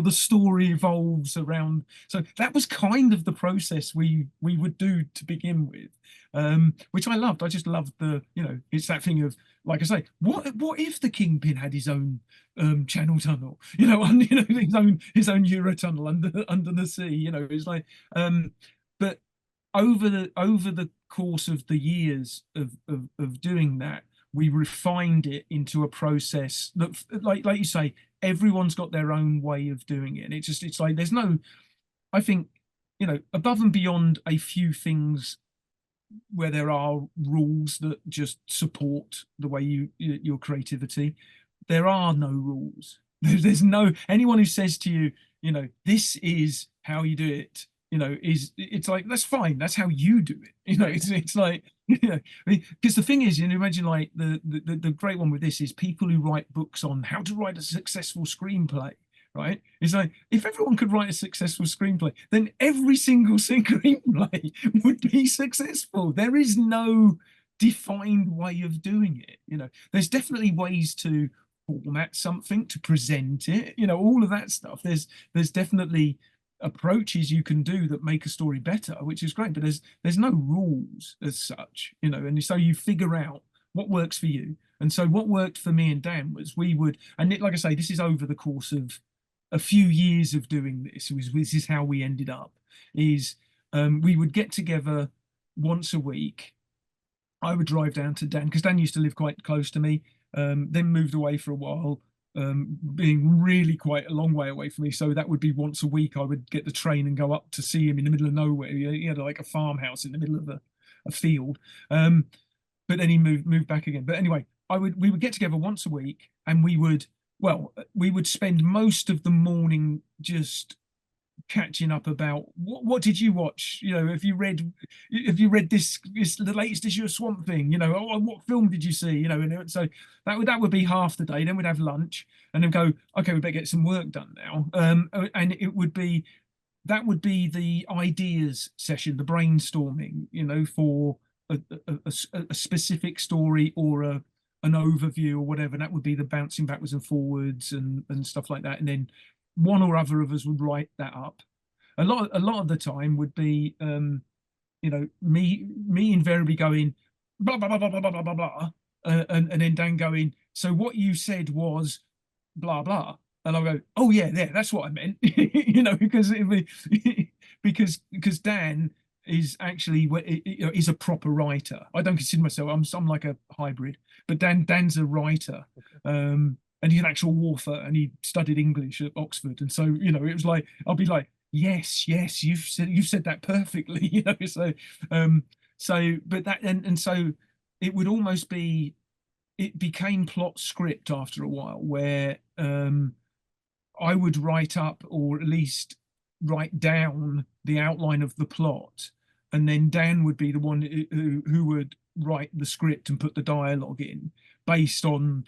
the story evolves around. So that was kind of the process we would do to begin with, which I loved. I just loved it's that thing of, like I say, what if the Kingpin had his own channel tunnel, his own Eurotunnel under the sea, it's like, but over the course of the years of doing that, we refined it into a process that, like you say, everyone's got their own way of doing it. And it's like there's no, I think, above and beyond a few things where there are rules that just support the way your creativity, there are no rules. There's no anyone who says to you, this is how you do it. It's like that's fine. That's how you do it. It's like because the thing is, imagine like the great one with this is people who write books on how to write a successful screenplay. Right? It's like if everyone could write a successful screenplay, then every single screenplay would be successful. There is no defined way of doing it. There's definitely ways to format something, to present it, all of that stuff. There's definitely approaches you can do that make a story better, which is great, but there's no rules as such, and so you figure out what works for you. And so what worked for me and Dan was like I say, this is over the course of a few years of doing this. This is how we ended up, is we would get together once a week. I would drive down to Dan because Dan used to live quite close to me, then moved away for a while, being really quite a long way away from me. So that would be once a week. I would get the train and go up to see him in the middle of nowhere. He had like a farmhouse in the middle of a field. But then he moved back again. But anyway, we would get together once a week, and we would spend most of the morning just catching up about what did you watch? Have you read this the latest issue of Swamp Thing? What film did you see? And so that would be half the day. Then we'd have lunch and then go, okay, we better get some work done now. And that would be the ideas session, the brainstorming, for a specific story or an overview or whatever. That would be the bouncing backwards and forwards and stuff like that. And then one or other of us would write that up. A lot of the time would be me invariably going blah blah blah blah blah blah blah blah, and then Dan going, so what you said was blah blah, and I'll go, oh yeah, there, that's what I meant, because because Dan is actually is a proper writer. I don't consider myself. I'm like a hybrid, but Dan's a writer, and he's an actual author, and he studied English at Oxford, and so it was like I'll be like, yes, yes, you've said that perfectly, So, um, but that and so it would almost be it became plot script after a while, where I would write up or at least write down the outline of the plot, and then Dan would be the one who would write the script and put the dialogue in based on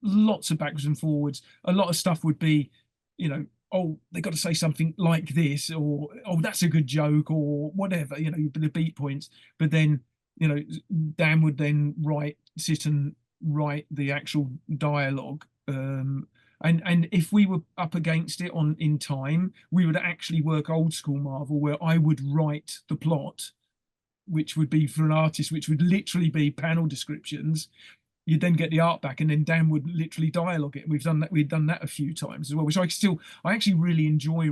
lots of backwards and forwards. A lot of stuff would be, oh, they got to say something like this, or oh, that's a good joke, or whatever, the beat points. But then, Dan would then sit and write the actual dialogue. And if we were up against it in time, we would actually work old school Marvel, where I would write the plot, which would be for an artist, which would literally be panel descriptions. You'd then get the art back, and then Dan would literally dialogue it. We've done that. We've done that a few times as well, which I actually really enjoy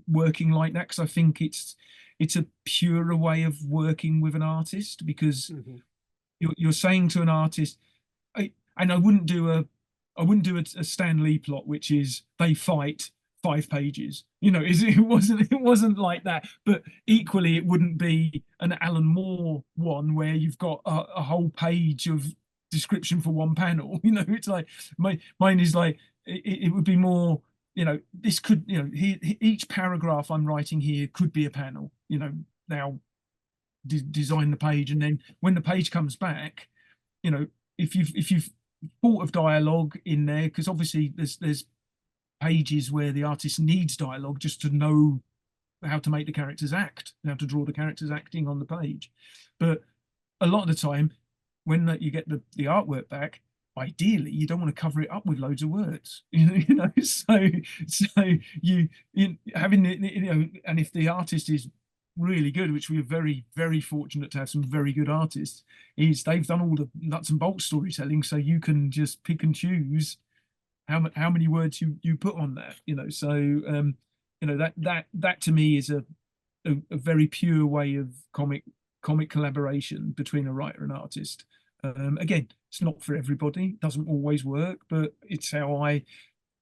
working like that, because I think it's a purer way of working with an artist, because Mhm. you're saying to an artist, and I wouldn't do a Stan Lee plot, which is they fight 5 pages. It wasn't like that. But equally, it wouldn't be an Alan Moore one where you've got a whole page of description for one panel. It's like mine is like it would be more. This could, each paragraph I'm writing here could be a panel. Now design the page, and then when the page comes back, you know, if you've thought of dialogue in there, because obviously there's pages where the artist needs dialogue just to know how to make the characters act, how to draw the characters acting on the page. But a lot of the time, when you get the artwork back, ideally you don't want to cover it up with loads of words. So you having and if the artist is really good, which we are very, very fortunate to have some very good artists, is they've done all the nuts and bolts storytelling, so you can just pick and choose how many words you put on there. So that to me is a very pure way of comic collaboration between a writer and artist. Again, it's not for everybody, it doesn't always work, but it's how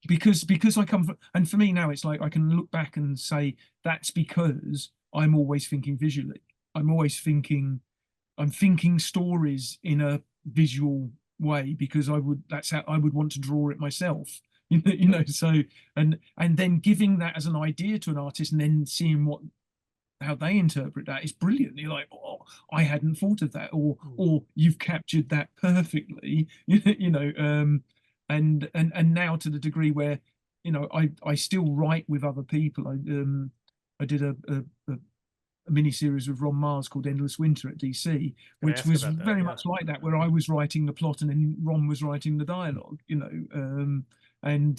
because I come from, and for me now it's like I can look back and say that's because I'm always thinking visually. I'm always thinking stories in a visual way, because that's how I would want to draw it myself. So and then giving that as an idea to an artist, and then seeing how they interpret that is brilliant. You're like, oh, I hadn't thought of that, or Mm. you've captured that perfectly. And now to the degree where I still write with other people. I did a mini series with Ron Mars called Endless Winter at DC, Gonna which ask was about that. very Yeah. much like that, where I was writing the plot and then Ron was writing the dialogue. And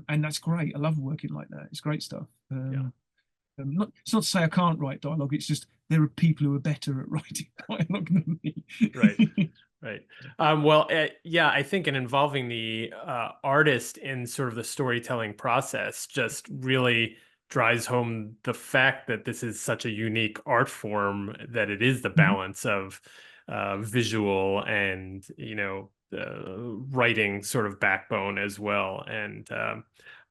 that's great. I love working like that. It's great stuff. Yeah. It's not to say I can't write dialogue. It's just there are people who are better at writing dialogue than Right. me. Right. Well, yeah, I think in involving the artist in sort of the storytelling process just really drives home the fact that this is such a unique art form, that it is the balance of visual and, writing sort of backbone as well. And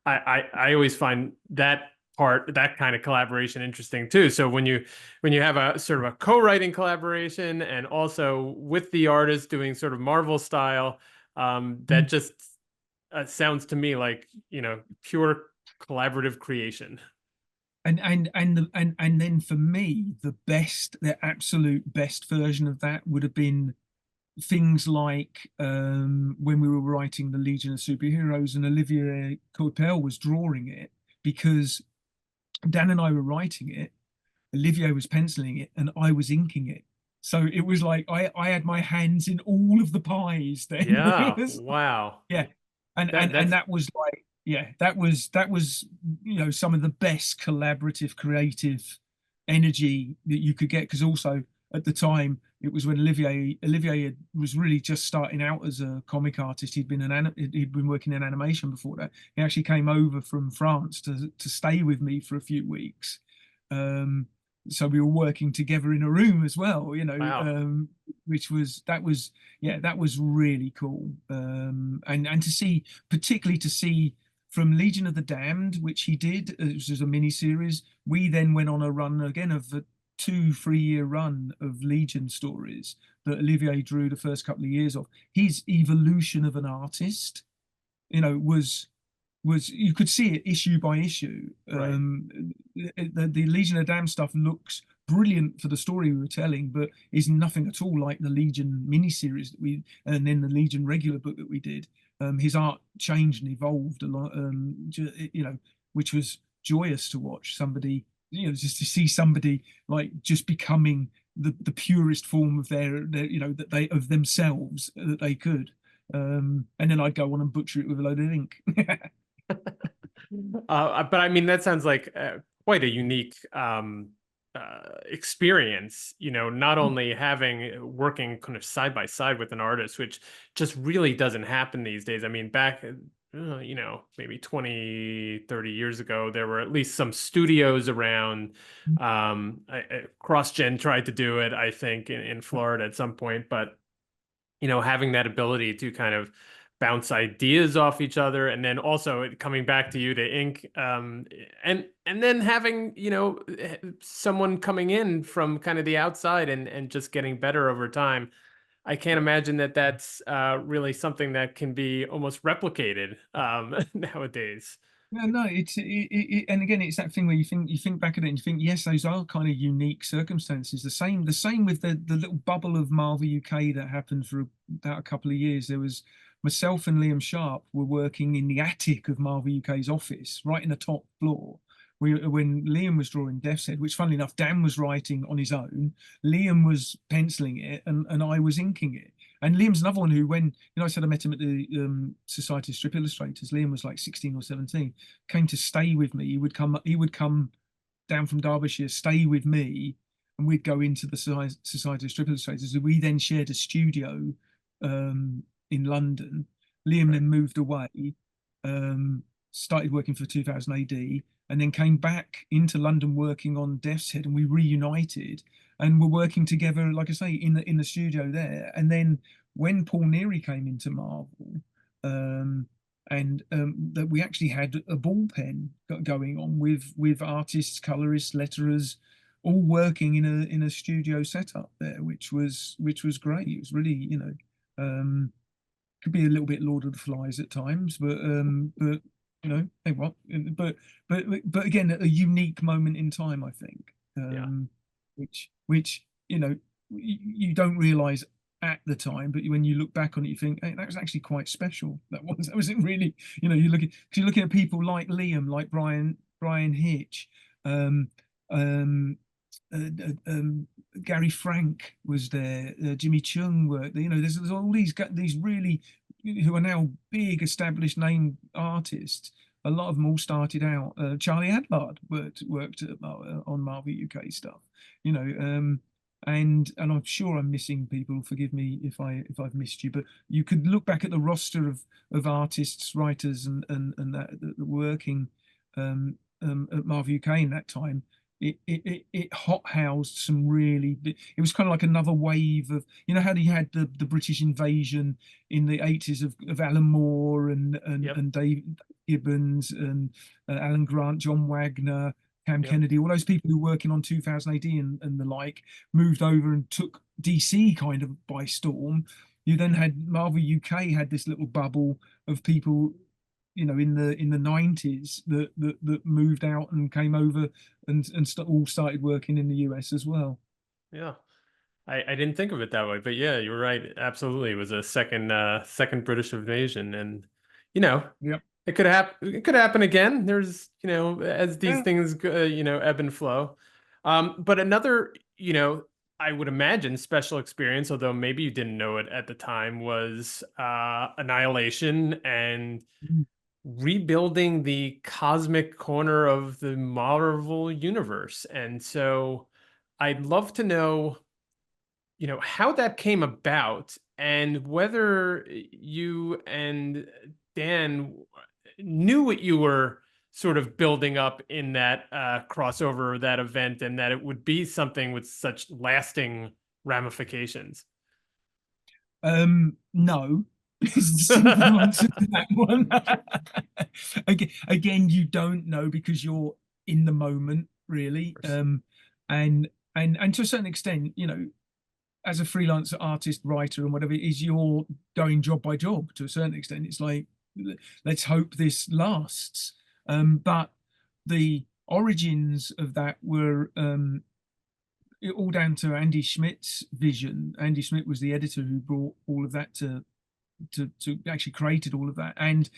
I always find that kind of collaboration interesting too. So when you have a sort of a co-writing collaboration and also with the artist doing sort of Marvel style, that just sounds to me like, pure collaborative creation. And then for me, the absolute best version of that would have been things like when we were writing the Legion of Superheroes and Olivier Coipel was drawing it, because Dan and I were writing it, Olivier was penciling it, and I was inking it. So it was like I had my hands in all of the pies then. It Yeah. was, Wow. yeah. And That and that's that was like, yeah, that was some of the best collaborative creative energy that you could get, because also at the time it was when was really just starting out as a comic artist. He'd been working in animation before that. He actually came over from France to stay with me for a few weeks. so we were working together in a room as well, Wow. which was yeah, that was really cool. And to see, particularly to see from Legion of the Damned, which he did, which was a mini series. We then went on a run again of a 2 3 year run of Legion stories that Olivier drew the first couple of years of. His evolution of an artist, was you could see it issue by issue. Right. The Legion of Damned stuff looks brilliant for the story we were telling, but is nothing at all like the Legion miniseries that we, and then the Legion regular book that we did. His art changed and evolved a lot, which was joyous to watch. Somebody, just to see somebody like just becoming the purest form of their that they of themselves that they could. And then I'd go on and butcher it with a load of ink. But I mean, that sounds like quite a unique experience, not only having working kind of side by side with an artist, which just really doesn't happen these days. I mean, back, maybe 20, 30 years ago, there were at least some studios around. CrossGen tried to do it, I think, in Florida at some point, but having that ability to kind of bounce ideas off each other, and then also coming back to you to ink, and then having someone coming in from kind of the outside and just getting better over time. I can't imagine that that's really something that can be almost replicated nowadays. No, no, and again, it's that thing where you think back at it and you think, yes, those are kind of unique circumstances. The same with the little bubble of Marvel UK that happened for about a couple of years. There was myself and Liam Sharp were working in the attic of Marvel UK's office, right in the top floor. When Liam was drawing Death's Head, which funnily enough, Dan was writing on his own, Liam was penciling it, and I was inking it. And Liam's another one who, when I said I met him at the Society of Strip Illustrators, Liam was like 16 or 17, came to stay with me. He would come down from Derbyshire, stay with me, and we'd go into the Society of Strip Illustrators. We then shared a studio in London. Liam Right. then moved away, started working for 2000 AD, and then came back into London working on Death's Head, and we reunited and were working together, like I say, in the studio there. And then when Paul Neary came into Marvel, and that we actually had a ball pen going on with artists, colorists, letterers, all working in a studio setup there, which was great. It was really, could be a little bit Lord of the Flies at times, but hey, what? But again, a unique moment in time, I think, Yeah. which you don't realize at the time, but when you look back on it, you think, hey, that was actually quite special. That wasn't really, you're looking at people like Liam, like Brian Hitch, um, um, Gary Frank was there, Jimmy Chung worked there. There's all these really who are now big established name artists. A lot of them all started out. Charlie Adlard worked on Marvel UK stuff. You know, and I'm sure I'm missing people. Forgive me if I've missed you, but you could look back at the roster of artists, writers, and that were working at Marvel UK in that time. It hot housed some really. It was kind of like another wave of, how you had the British invasion in the 80s of Alan Moore and and Yep. and Dave Gibbons and Alan Grant, John Wagner, Cam Yep. Kennedy, all those people who were working on 2000 AD and the like, moved over and took DC kind of by storm. You then had Marvel UK had this little bubble of people, in the 90s that moved out and came over and all started working in the US as well. Yeah. I didn't think of it that way, but yeah, you're right. Absolutely. It was a second British invasion, and you know, Yep. it could happen again. There's, as these Yeah. things ebb and flow. But another, I would imagine special experience, although maybe you didn't know it at the time, was Annihilation and rebuilding the cosmic corner of the Marvel universe. And so I'd love to know, how that came about and whether you and Dan knew what you were sort of building up in that crossover, that event, and that it would be something with such lasting ramifications. No, is the simple answer to that one. Again, you don't know because you're in the moment, really. And and to a certain extent, as a freelance artist, writer, and whatever, is you're going job by job to a certain extent. It's like, let's hope this lasts. But the origins of that were all down to Andy Schmidt's vision. Andy Schmidt was the editor who brought all of that to actually created all of that, and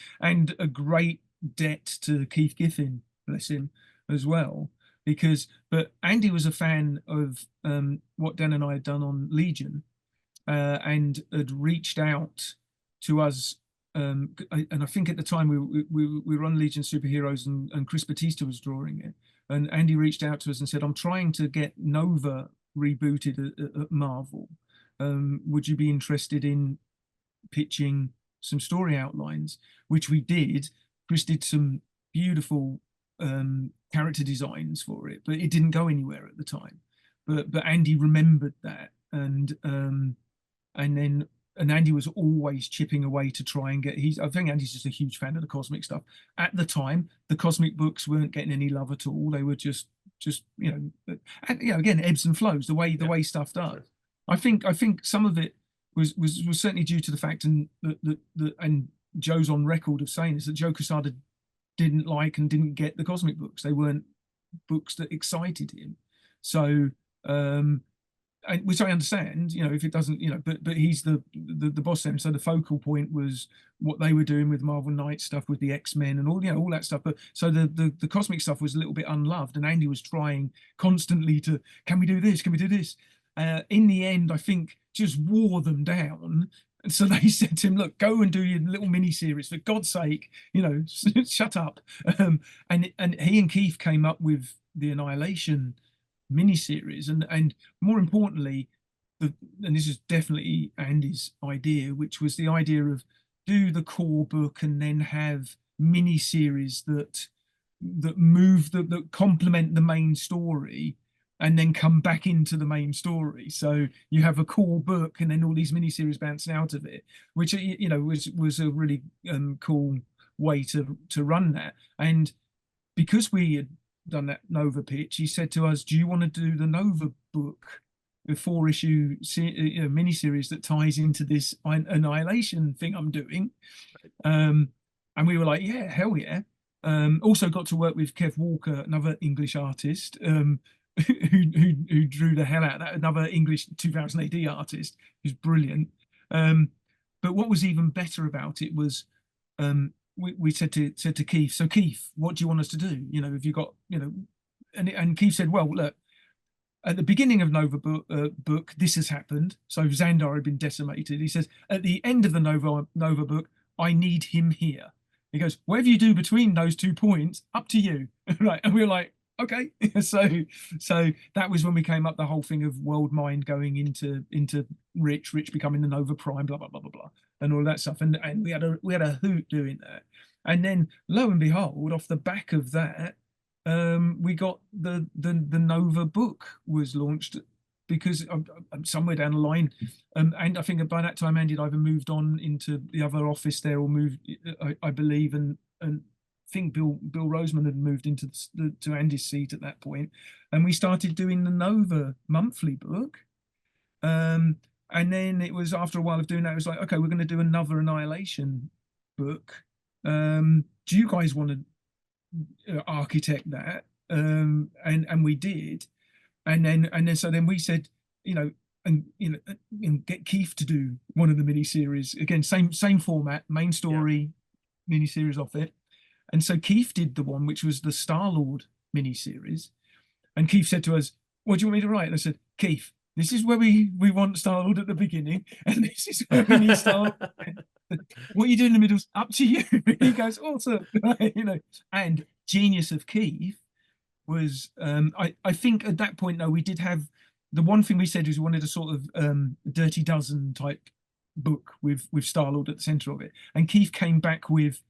a great debt to Keith Giffen, bless him, as well. But Andy was a fan of what Dan and I had done on Legion, and had reached out to us. And I think at the time we were on Legion Superheroes, and Chris Batista was drawing it. And Andy reached out to us and said, "I'm trying to get Nova rebooted at Marvel. Would you be interested in pitching some story outlines?" Which we did. Chris did some beautiful character designs for it, but it didn't go anywhere at the time. But Andy remembered that, and Andy was always chipping away to try and get. I think Andy's just a huge fan of the cosmic stuff. At the time, the cosmic books weren't getting any love at all. They were just and again, ebbs and flows. The way stuff does. I think some of it was certainly due to the fact, and and Joe's on record of saying this, that Joe Quesada didn't like and didn't get the cosmic books. They weren't books that excited him. So which I understand, if it doesn't, but he's the boss then. So the focal point was what they were doing with Marvel Knight stuff, with the X-Men and all that stuff. But so the cosmic stuff was a little bit unloved, and Andy was trying constantly to, can we do this? Can we do this? In the end, I think just wore them down. And so they said to him, "Look, go and do your little mini series for God's sake, shut up." And he and Keith came up with the Annihilation miniseries, and more importantly, and this is definitely Andy's idea, which was the idea of do the core book and then have miniseries that complement the main story and then come back into the main story. So you have a core book and then all these miniseries bouncing out of it, which was a really cool way to run that. And because we had done that Nova pitch, he said to us, "Do you want to do the Nova book, the 4-issue miniseries that ties into this Annihilation thing I'm doing?" And we were like, "Yeah, hell yeah." Also got to work with Kev Walker, another English artist, who drew the hell out of that, another English 2000 AD artist who's brilliant. But what was even better about it was, we said to Keith, "So Keith, what do you want us to do? Have you got, and Keith said, "Well, look, at the beginning of Nova book, this has happened. So Xandar had been decimated." He says, "At the end of the Nova book, I need him here." He goes, "Whatever you do between those 2 points, up to you." Right. And we were like, okay. So that was when we came up the whole thing of World Mind going into Rich becoming the Nova Prime, blah blah blah blah blah, and all that stuff. And we had a hoot doing that. And then lo and behold, off the back of that, we got the Nova book was launched, because I'm somewhere down the line, and I think by that time Andy had either moved on into the other office there or moved, I believe, and I think Bill Roseman had moved into to Andy's seat at that point, and we started doing the Nova monthly book. And then it was after a while of doing that, it was like, okay, we're going to do another Annihilation book. Do you guys want to architect that? And we did. And then we said, and get Keith to do one of the miniseries again, same format, main story, miniseries off it. And so Keith did the one which was the Star-Lord miniseries. And Keith said to us, "What do you want me to write?" And I said, "Keith, this is where we want Star-Lord at the beginning, and this is where we need Star-Lord. What you do in the middle is up to you." He goes, "Awesome." And genius of Keith was, I think at that point, though, we did have the one thing we said was we wanted a sort of Dirty Dozen type book with Star-Lord at the center of it. And Keith came back with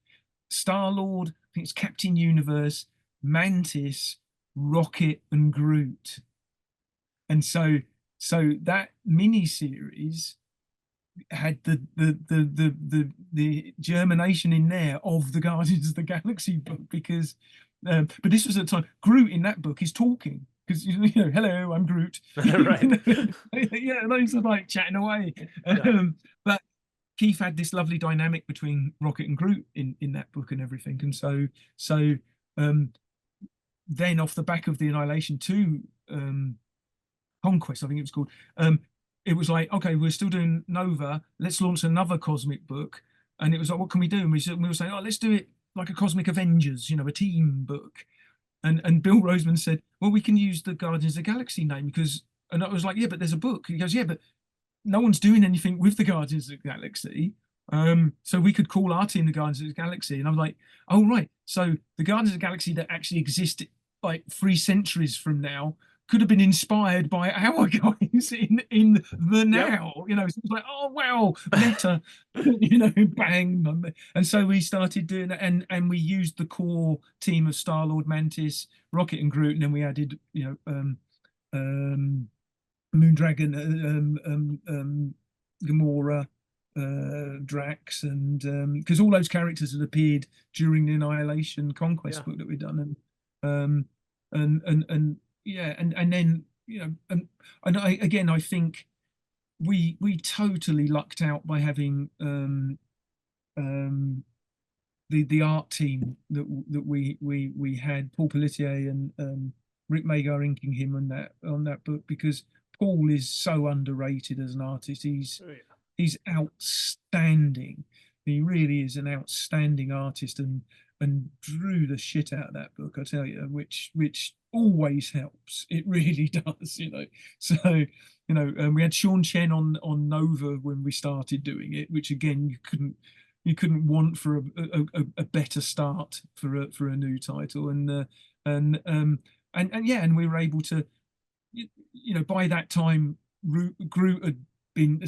Star-Lord, I think it's Captain Universe, Mantis, Rocket, and Groot. And so that mini series had the germination in there of the Guardians of the Galaxy book, because but this was at the time Groot in that book is talking, because hello, I'm Groot. Right. Yeah, and those are like chatting away. Yeah. But Keith had this lovely dynamic between Rocket and Groot in that book and everything. And so um then off the back of the Annihilation 2 Conquest, I think it was called. It was like, okay, we're still doing Nova. Let's launch another cosmic book. And it was like, what can we do? And we were saying, oh, let's do it like a Cosmic Avengers, a team book. And Bill Roseman said, well, we can use the Guardians of the Galaxy name because, and I was like, yeah, but there's a book. He goes, yeah, but no one's doing anything with the Guardians of the Galaxy. So we could call our team the Guardians of the Galaxy. And I'm like, oh, right. So the Guardians of the Galaxy that actually exist like 3 centuries from now could have been inspired by our guys in the Yep. now. So it's like, oh wow, meta, bang. And so we started doing that, and we used the core team of Star-Lord, Mantis, Rocket, and Groot, and then we added, Moondragon, Gamora, Drax, and because all those characters had appeared during the Annihilation Conquest Yeah. book that we'd done, and yeah, and then and I think we totally lucked out by having the art team that we had, Paul Pelletier and Rick Magar inking him on that book, because Paul is so underrated as an artist. Oh, yeah. He's outstanding. He really is an outstanding artist, and drew the shit out of that book, I tell you, which always helps. It really does. So we had Sean Chen on Nova when we started doing it, which again you couldn't want for a better start for a new title. And yeah, and we were able to, by that time Groot had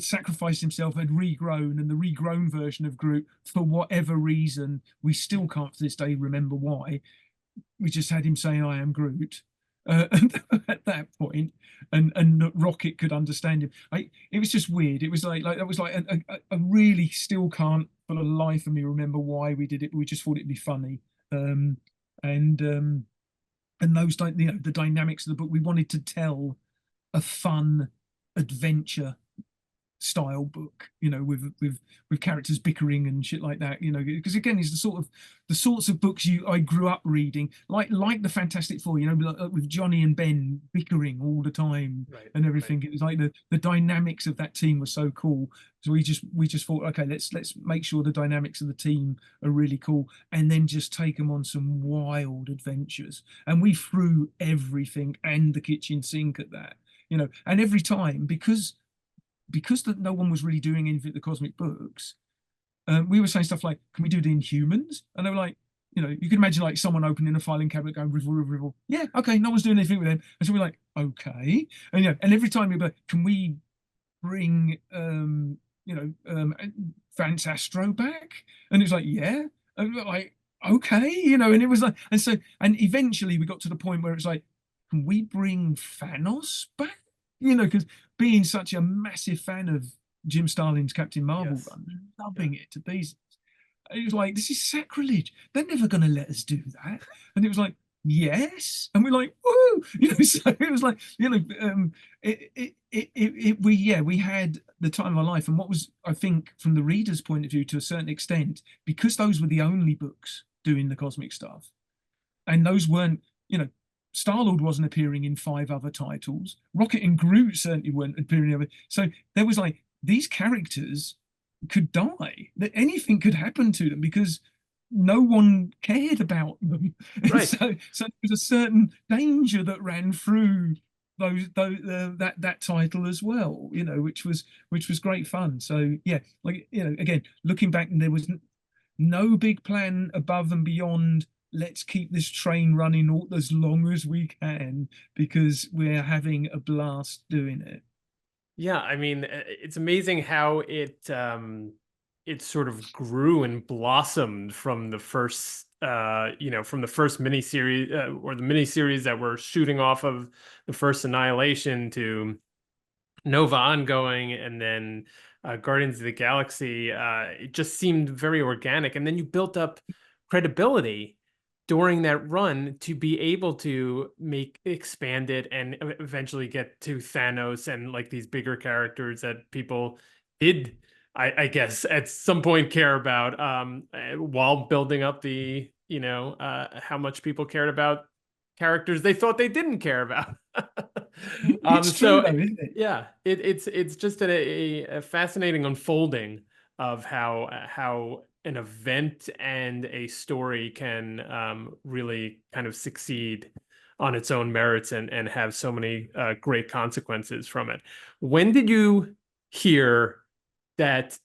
sacrificed himself, had regrown, and the regrown version of Groot, for whatever reason, we still can't to this day remember why, we just had him saying, I am Groot. At that point, and Rocket could understand him. It was just weird. It was like that was like I really still can't for the life of me remember why we did it. We just thought it'd be funny. And those the dynamics of the book. We wanted to tell a fun adventure style book, with characters bickering and shit like that, because again, it's the sorts of books I grew up reading, like the Fantastic Four, like with Johnny and Ben bickering all the time Right. and Right. everything. It was like the dynamics of that team were so cool. So we just thought, okay, let's make sure the dynamics of the team are really cool, and then just take them on some wild adventures. And we threw everything and the kitchen sink at that, and every time, because that no one was really doing anything with the cosmic books, we were saying stuff like, "Can we do the Inhumans?" And they were like, you can imagine like someone opening a filing cabinet going, "Rivel, rivel, rivel." Yeah, okay, no one's doing anything with them. And so we're like, okay, and every time we'd be like, "Can we bring Vance Astro back?" And it was like, yeah, and we were like, okay, and it was like, and eventually we got to the point where it's like, can we bring Thanos back? Because being such a massive fan of Jim Starlin's Captain Marvel Yes. run, Yeah. loving it to pieces. It was like, this is sacrilege. They're never going to let us do that. And it was like, yes. And we're like, woo. So it was like, we had the time of our life. And what was, I think, from the reader's point of view, to a certain extent, because those were the only books doing the cosmic stuff, and those weren't, Star-Lord wasn't appearing in 5 other titles. Rocket and Groot certainly weren't appearing in other. So there was like, these characters could die, that anything could happen to them because no one cared about them. And Right. so there was a certain danger that ran through that title as well, which was great fun. So yeah, like, again, looking back, there was no big plan above and beyond, let's keep this train running all, as long as we can, because we're having a blast doing it. Yeah, I mean, it's amazing how it sort of grew and blossomed from the first from the first miniseries or the miniseries that were shooting off of the first Annihilation to Nova ongoing, and then Guardians of the Galaxy. It just seemed very organic, and then you built up credibility during that run to be able to make expand it and eventually get to Thanos and like these bigger characters that people did, I guess, at some point care about, while building up the, how much people cared about characters they thought they didn't care about. It's true So though, isn't it? yeah, it's just a fascinating unfolding of how an event and a story can really kind of succeed on its own merits and have so many great consequences from it. When did you hear that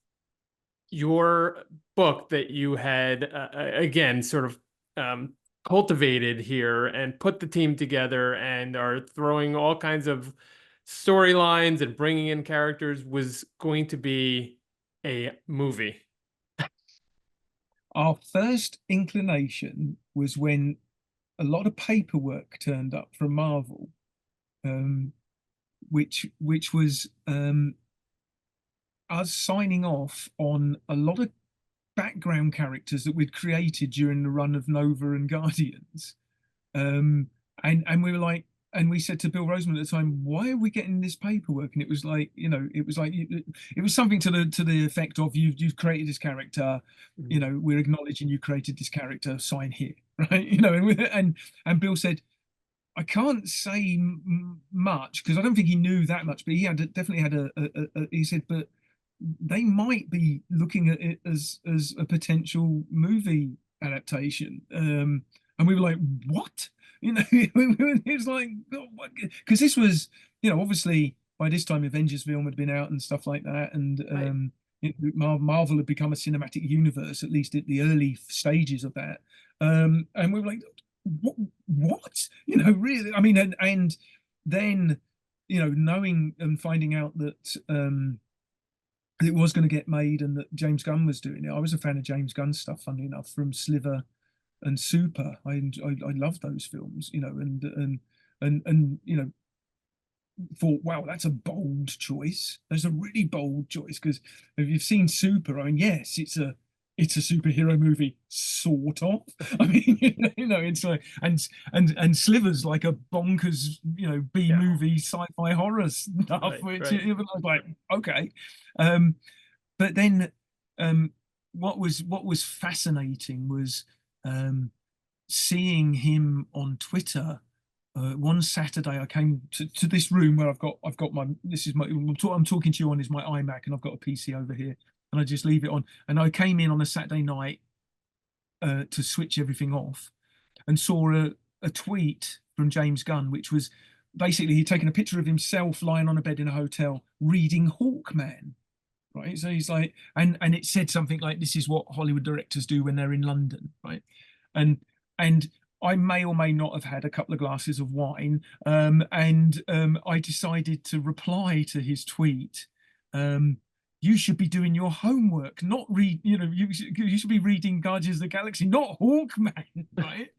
your book that you had again sort of um, cultivated here and put the team together and are throwing all kinds of storylines and bringing in characters was going to be a movie? Our first inclination was when a lot of paperwork turned up from Marvel, um, which was us signing off on a lot of background characters that we'd created during the run of Nova and Guardians. Um, and we were like, and we said to Bill Roseman at the time, why are we getting this paperwork? And it was like, it was something to the effect of you've created this character, Mhm. we're acknowledging you created this character, sign here, right? And Bill said, I can't say much because I don't think he knew that much, but he had definitely had he said, but they might be looking at it as a potential movie adaptation. And we were like, what? It's like, because this was, obviously by this time Avengers film had been out and stuff like that, and Right. Marvel had become a cinematic universe, at least at the early stages of that. And we were like, what? What? Really? I mean, and then, knowing and finding out that it was going to get made and that James Gunn was doing it. I was a fan of James Gunn stuff, funnily enough, from Sliver and Super. I love those films, and thought, wow, that's a bold choice. That's a really bold choice because if you've seen Super, I mean, yes, it's a superhero movie, sort of. I mean, it's like and Sliver's like a bonkers, B Yeah. movie sci-fi horror stuff, Right. which Right. even I was like, okay. Um, but then what was fascinating was um, seeing him on Twitter. One Saturday, I came to this room where I've got my this is my I'm talking to you on is my iMac, and I've got a PC over here, and I just leave it on. And I came in on a Saturday night to switch everything off, and saw a tweet from James Gunn, which was basically he'd taken a picture of himself lying on a bed in a hotel reading Hawkman, right? So he's like, and it said something like, "This is what Hollywood directors do when they're in London," right? And and I may or may not have had a couple of glasses of wine, and I decided to reply to his tweet. Um, you should be doing your homework, not read. You should be reading Guardians of the Galaxy, not Hawkman, right?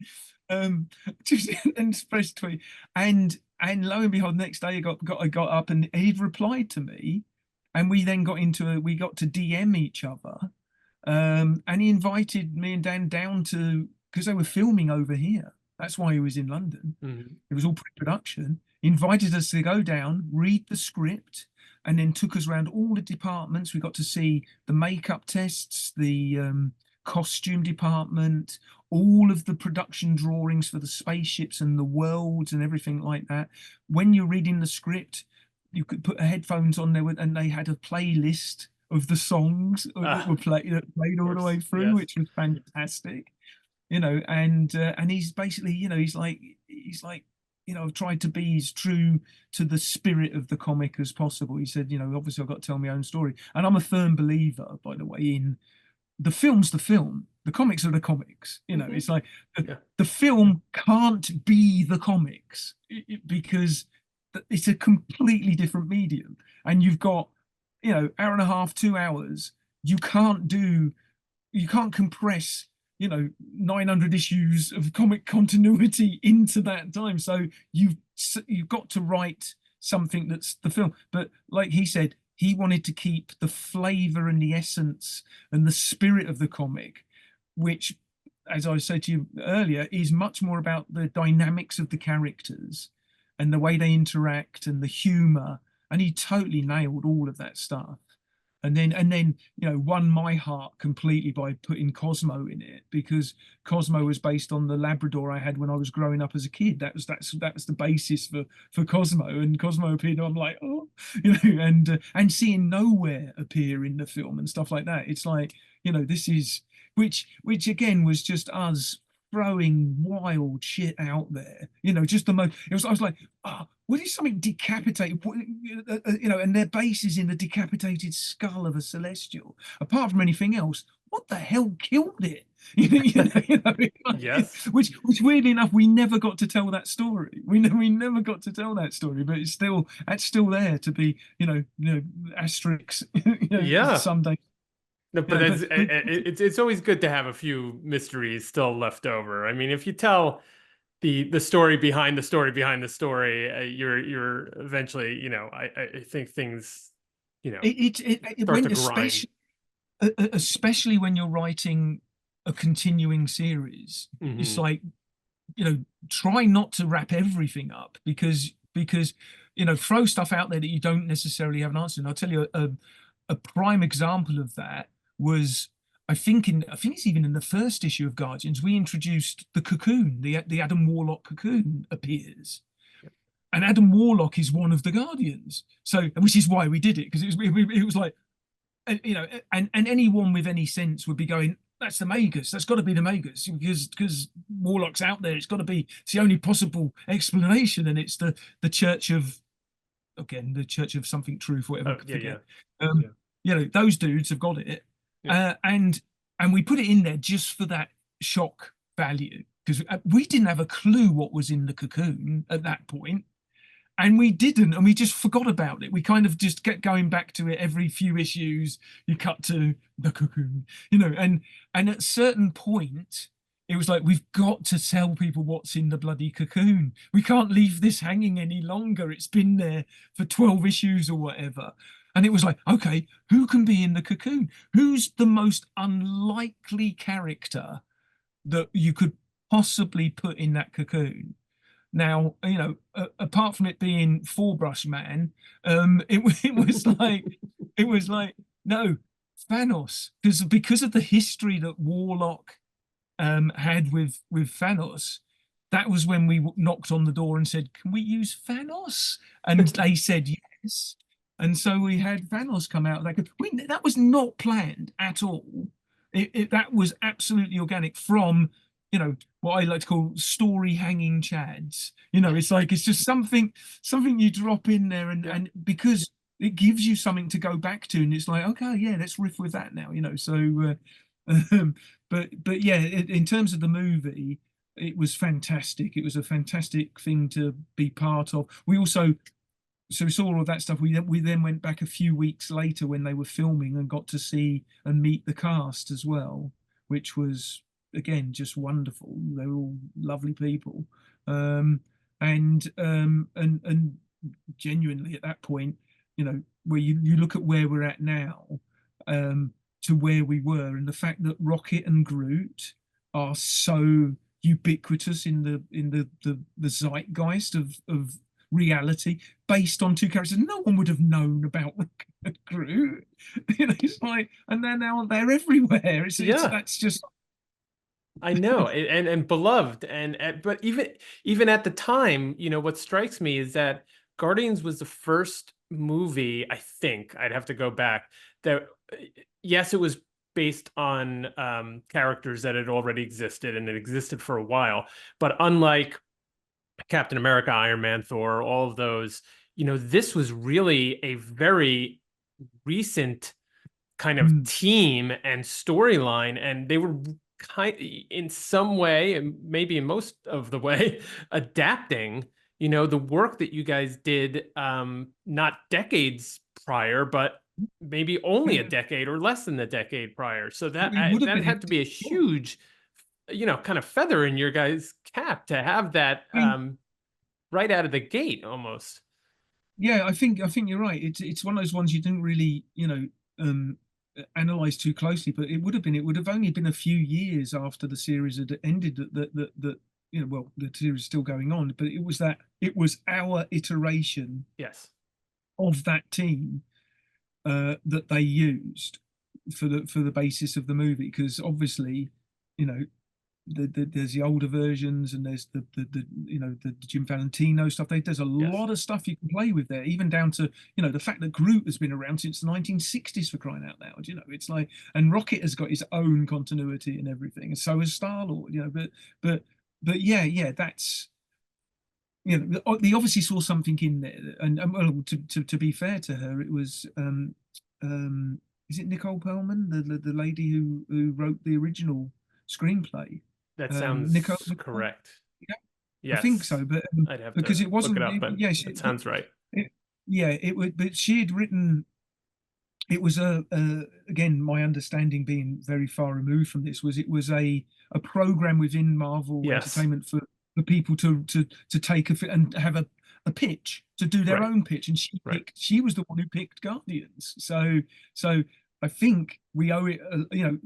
Just and press tweet, and lo and behold, next day I got up and he'd replied to me, and we then we got to DM each other, and he invited me and Dan down to because they were filming over here. That's why he was in London. Mhm. It was all pre-production. He invited us to go down, read the script, and then took us around all the departments. We got to see the makeup tests, the costume department, all of the production drawings for the spaceships and the worlds and everything like that. When you're reading the script, you could put headphones on there and they had a playlist of the songs that Ah, were played of all the way course. through, Yes. which was fantastic. And he's basically, he's like, I've tried to be as true to the spirit of the comic as possible. He said, obviously I've got to tell my own story, and I'm a firm believer, by the way, in the film's the film, the comics are the comics. Hmm. It's like Yeah. the film can't be the comics because it's a completely different medium, and you've got, hour and a half, 2 hours. you can't do you can't compress 900 issues of comic continuity into that time. So you've got to write something that's the film. But like he said, he wanted to keep the flavor and the essence and the spirit of the comic, which, as I said to you earlier, is much more about the dynamics of the characters and the way they interact and the humor. And he totally nailed all of that stuff. And then won my heart completely by putting Cosmo in it, because Cosmo was based on the Labrador I had when I was growing up as a kid. That was the basis for Cosmo, and Cosmo appeared. I'm like, oh, and seeing Nowhere appear in the film and stuff like that. It's like, this is which again was just us throwing wild shit out there. Just the most. I was like, oh, what is something decapitated? And their base is in the decapitated skull of a celestial. Apart from anything else, what the hell killed it? Yes. Which weirdly enough, we never got to tell that story. We never got to tell that story, but that's still there to be, asterisks, Yeah. someday. No, You but know, that's but, but it's always good to have a few mysteries still left over. I mean, if you tell the story behind the story behind the story, you're eventually, I think things, start to when grind. especially when you're writing a continuing series, it's Hmm. like, try not to wrap everything up, because throw stuff out there that you don't necessarily have an answer. And I'll tell you a prime example of that was, I think it's even in the first issue of Guardians, we introduced the Cocoon, the Adam Warlock Cocoon appears. And Adam Warlock is one of the Guardians. So, which is why we did it, because it was like, and anyone with any sense would be going, that's the Magus. That's got to be the Magus, because Warlock's out there. It's the only possible explanation, and it's the Church of, again, the Church of something truth, whatever, Oh, I yeah, yeah, forget. Um, those dudes have got it, yeah. and we put it in there just for that shock value, because we didn't have a clue what was in the cocoon at that point, and we didn't, and we just forgot about it. We kind of just kept going back to it every few issues. You cut to the cocoon, and at a certain point it was like, we've got to tell people what's in the bloody cocoon. We can't leave this hanging any longer. It's been there for 12 issues or whatever. And it was like, okay, who can be in the cocoon? Who's the most unlikely character that you could possibly put in that cocoon? Now, apart from it being Four Brush Man, it was like no, Thanos, because of the history that Warlock had with Thanos. That was when we knocked on the door and said, "Can we use Thanos?" And they said yes. And so we had Thanos come out. That was not planned at all. That was absolutely organic from, what I like to call story hanging chads. It's just something you drop in there, and Yeah. and because it gives you something to go back to, and it's like, okay, yeah, let's riff with that now. So um, but yeah, in terms of the movie, it was fantastic. It was a fantastic thing to be part of. We saw all of that stuff. We then went back a few weeks later when they were filming, and got to see and meet the cast as well, which was, again, just wonderful. They were all lovely people, um, and genuinely at that point, where you look at where we're at now, um, to where we were, and the fact that Rocket and Groot are so ubiquitous in the zeitgeist of reality, based on two characters no one would have known about Groot. It's like, and they're everywhere. It's Yeah. that's just. I know, and beloved, but even at the time, what strikes me is that Guardians was the first movie, I think I'd have to go back, that yes, it was based on characters that had already existed and it existed for a while, but unlike Captain America, Iron Man, Thor, all of those, this was really a very recent kind of Mm, team and storyline, and they were kind in some way, and maybe in most of the way, adapting, the work that you guys did, not decades prior, but maybe only a Yeah, decade or less than a decade prior. So it would have that been. had to be a Well, huge, kind of feather in your guys' cap to have that I mean, right out of the gate almost. yeah, I think you're right. It's one of those ones you didn't really, um, analyze too closely, but it would have only been a few years after the series had ended that well, the series is still going on, but it was our iteration Yes. of that team that they used for the basis of the movie, because obviously, you know, there's the older versions, and there's the Jim Valentino stuff. There's a Yes. lot of stuff you can play with there, even down to the fact that Groot has been around since the 1960s, for crying out loud. It's like, and Rocket has got his own continuity and everything, and so has Star Lord. But but yeah, yeah, that's they obviously saw something in there, and well, to be fair to her, it was is it Nicole Perlman, the lady who wrote the original screenplay? That Nicole, sounds correct. yeah, I think Yes. so, but I'd have because to it look it wasn't, up, but yeah, that sounds right. yeah, it would, but she had written. It was again, my understanding, being very far removed from this, was it was a program within Marvel Yes. Entertainment for people to take and have a pitch, to do their Right. own pitch, and Right. she was the one who picked Guardians. So I think we owe it,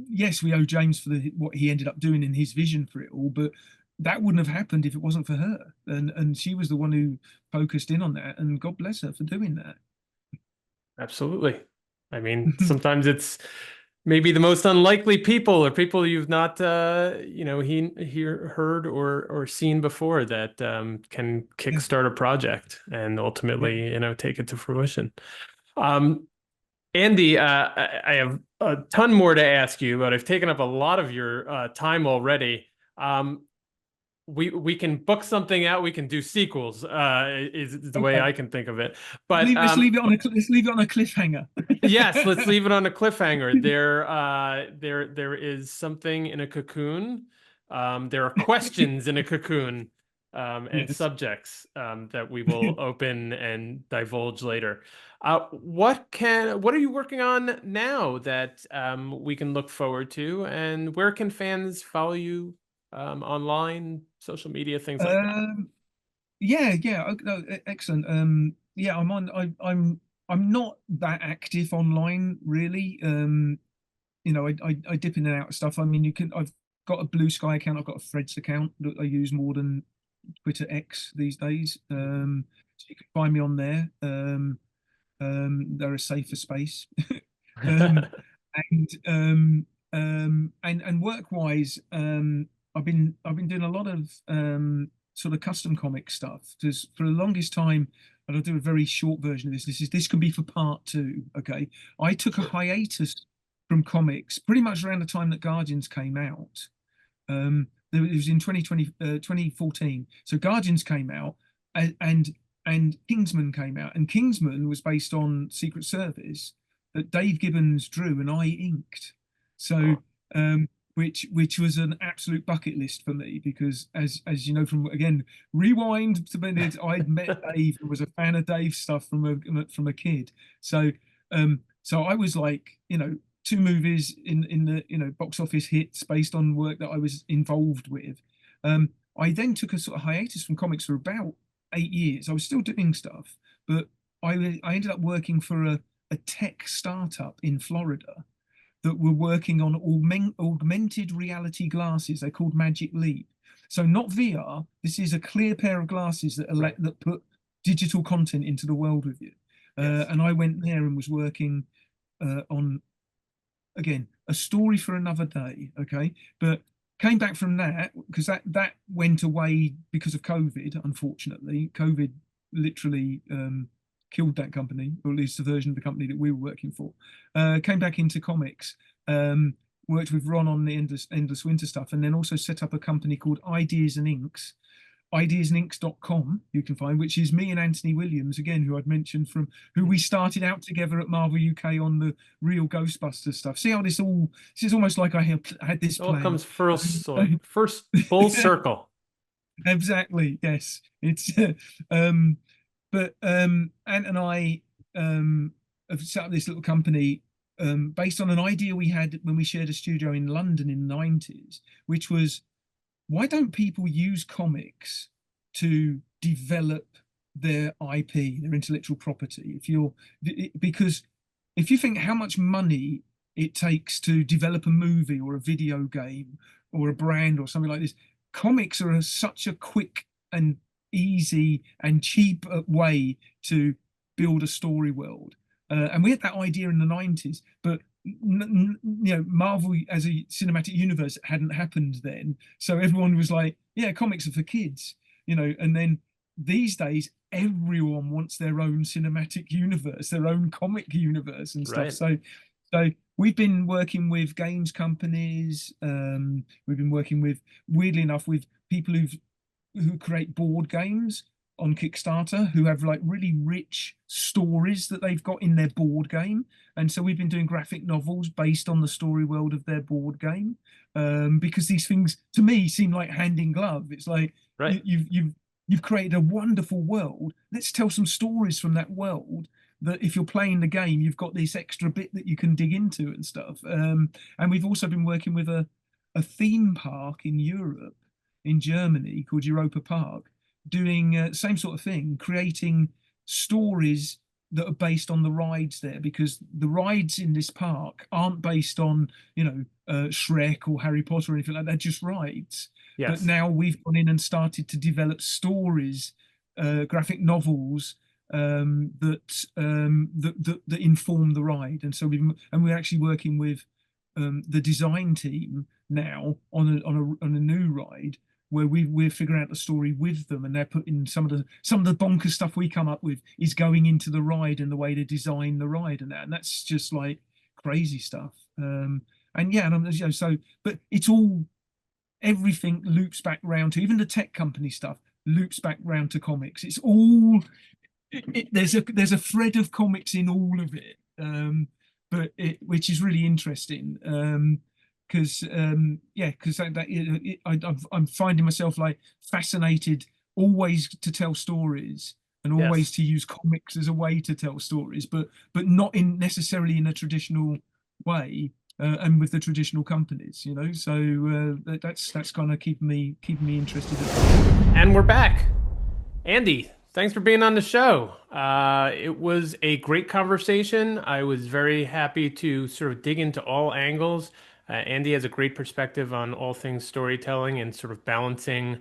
yes, we owe James for what he ended up doing in his vision for it all, but that wouldn't have happened if it wasn't for her, and she was the one who focused in on that, and God bless her for doing that. Absolutely. I mean, sometimes it's maybe the most unlikely people or people you've not heard or seen before that can Yeah, kickstart a project and yeah. ultimately, take it to fruition. Um, Andy, I have a ton more to ask you, but I've taken up a lot of your time already. Um, we can book something out. We can do sequels. Is the way Okay. I can think of it. But Let's leave it on a cliffhanger. yes, let's leave it on a cliffhanger. There is something in a cocoon. There are questions in a cocoon, and Yes. subjects that we will open and divulge later. What are you working on now that we can look forward to, and where can fans follow you online, social media, things like that? Um, yeah, yeah. No, excellent. Yeah, I'm not that active online, really. I dip in and out of stuff. I mean, I've got a Blue Sky account. I've got a Threads account that I use more than Twitter X these days. So you can find me on there. They're a safer space. um, and work wise, I've been doing a lot of sort of custom comic stuff, because for the longest time, and I'll do a very short version of this. This can be for part two. Okay, I took a Sure. hiatus from comics pretty much around the time that Guardians came out. It was in 2014. So Guardians came out, and Kingsman came out, and Kingsman was based on Secret Service that Dave Gibbons drew and I inked. So, Oh, um, which was an absolute bucket list for me, because as you know, from again, rewind to minutes, I'd met Dave and was a fan of Dave's stuff from a kid. So I was like, two movies in the box office hits based on work that I was involved with. Um, I then took a sort of hiatus from comics for about 8 years. I was still doing stuff, but I ended up working for a tech startup in Florida that were working on augmented reality glasses. They're called Magic Leap. So not VR. This is a clear pair of glasses right. that put digital content into the world with you. Yes. And I went there and was working on, again, a story for another day. Okay, but came back from that because that went away because of COVID. Unfortunately, COVID literally killed that company, or at least the version of the company that we were working for. Came back into comics. Worked with Ron on the Endless Winter stuff, and then also set up a company called Ideas and Inks, ideasandinks.com, you can find, which is me and Anthony Williams, again, who I'd mentioned, from who we started out together at Marvel UK on the real Ghostbusters stuff. See how this is almost like I had this All planned. comes first full circle. Exactly, yes. It's but Ant and I, have set up this little company based on an idea we had when we shared a studio in London in the 90s, which was, why don't people use comics to develop their IP, their intellectual property? Because if you think how much money it takes to develop a movie or a video game or a brand or something like this, comics are such a quick and easy and cheap way to build a story world. And we had that idea in the 90s, but Marvel as a cinematic universe hadn't happened then. So everyone was like, yeah, comics are for kids. And then these days, everyone wants their own cinematic universe, their own comic universe and stuff. Right. So we've been working with games companies. We've been working with, weirdly enough, with people who create board games on Kickstarter, who have like really rich stories that they've got in their board game. And so we've been doing graphic novels based on the story world of their board game. Because these things to me seem like hand in glove. It's like Right. you've created a wonderful world. Let's tell some stories from that world, that if you're playing the game, you've got this extra bit that you can dig into and stuff. And we've also been working with a theme park in Europe, in Germany, called Europa Park, doing same sort of thing, creating stories that are based on the rides there, because the rides in this park aren't based on, Shrek or Harry Potter or anything like that. They're just rides. But Yes. now we've gone in and started to develop stories, graphic novels, that inform the ride. And so we're actually working with the design team now on a new ride, where we're figuring out the story with them, and they're putting some of the bonkers stuff we come up with is going into the ride and the way they design the ride and that's just like crazy stuff. And yeah, and so, but it's all, everything loops back round to, even the tech company stuff loops back round to comics. It's all there's a thread of comics in all of it, but which is really interesting. Because yeah, because I'm finding myself like fascinated always to tell stories and always Yes. to use comics as a way to tell stories, but not in necessarily in a traditional way. And with the traditional companies. So that's kind of keeping me interested at the moment. And we're back. Andy, thanks for being on the show. It was a great conversation. I was very happy to sort of dig into all angles. Andy has a great perspective on all things storytelling and sort of balancing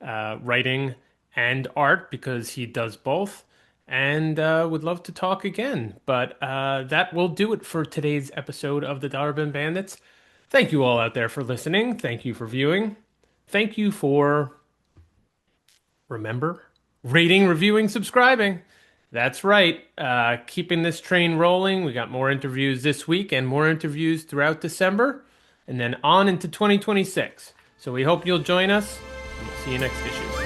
writing and art, because he does both. And would love to talk again. But that will do it for today's episode of the Dollar Bin Bandits. Thank you all out there for listening. Thank you for viewing. Thank you for, remember, rating, reviewing, subscribing. That's right. Keeping this train rolling. We got more interviews this week and more interviews throughout December and then on into 2026. So we hope you'll join us, and we'll see you next issue.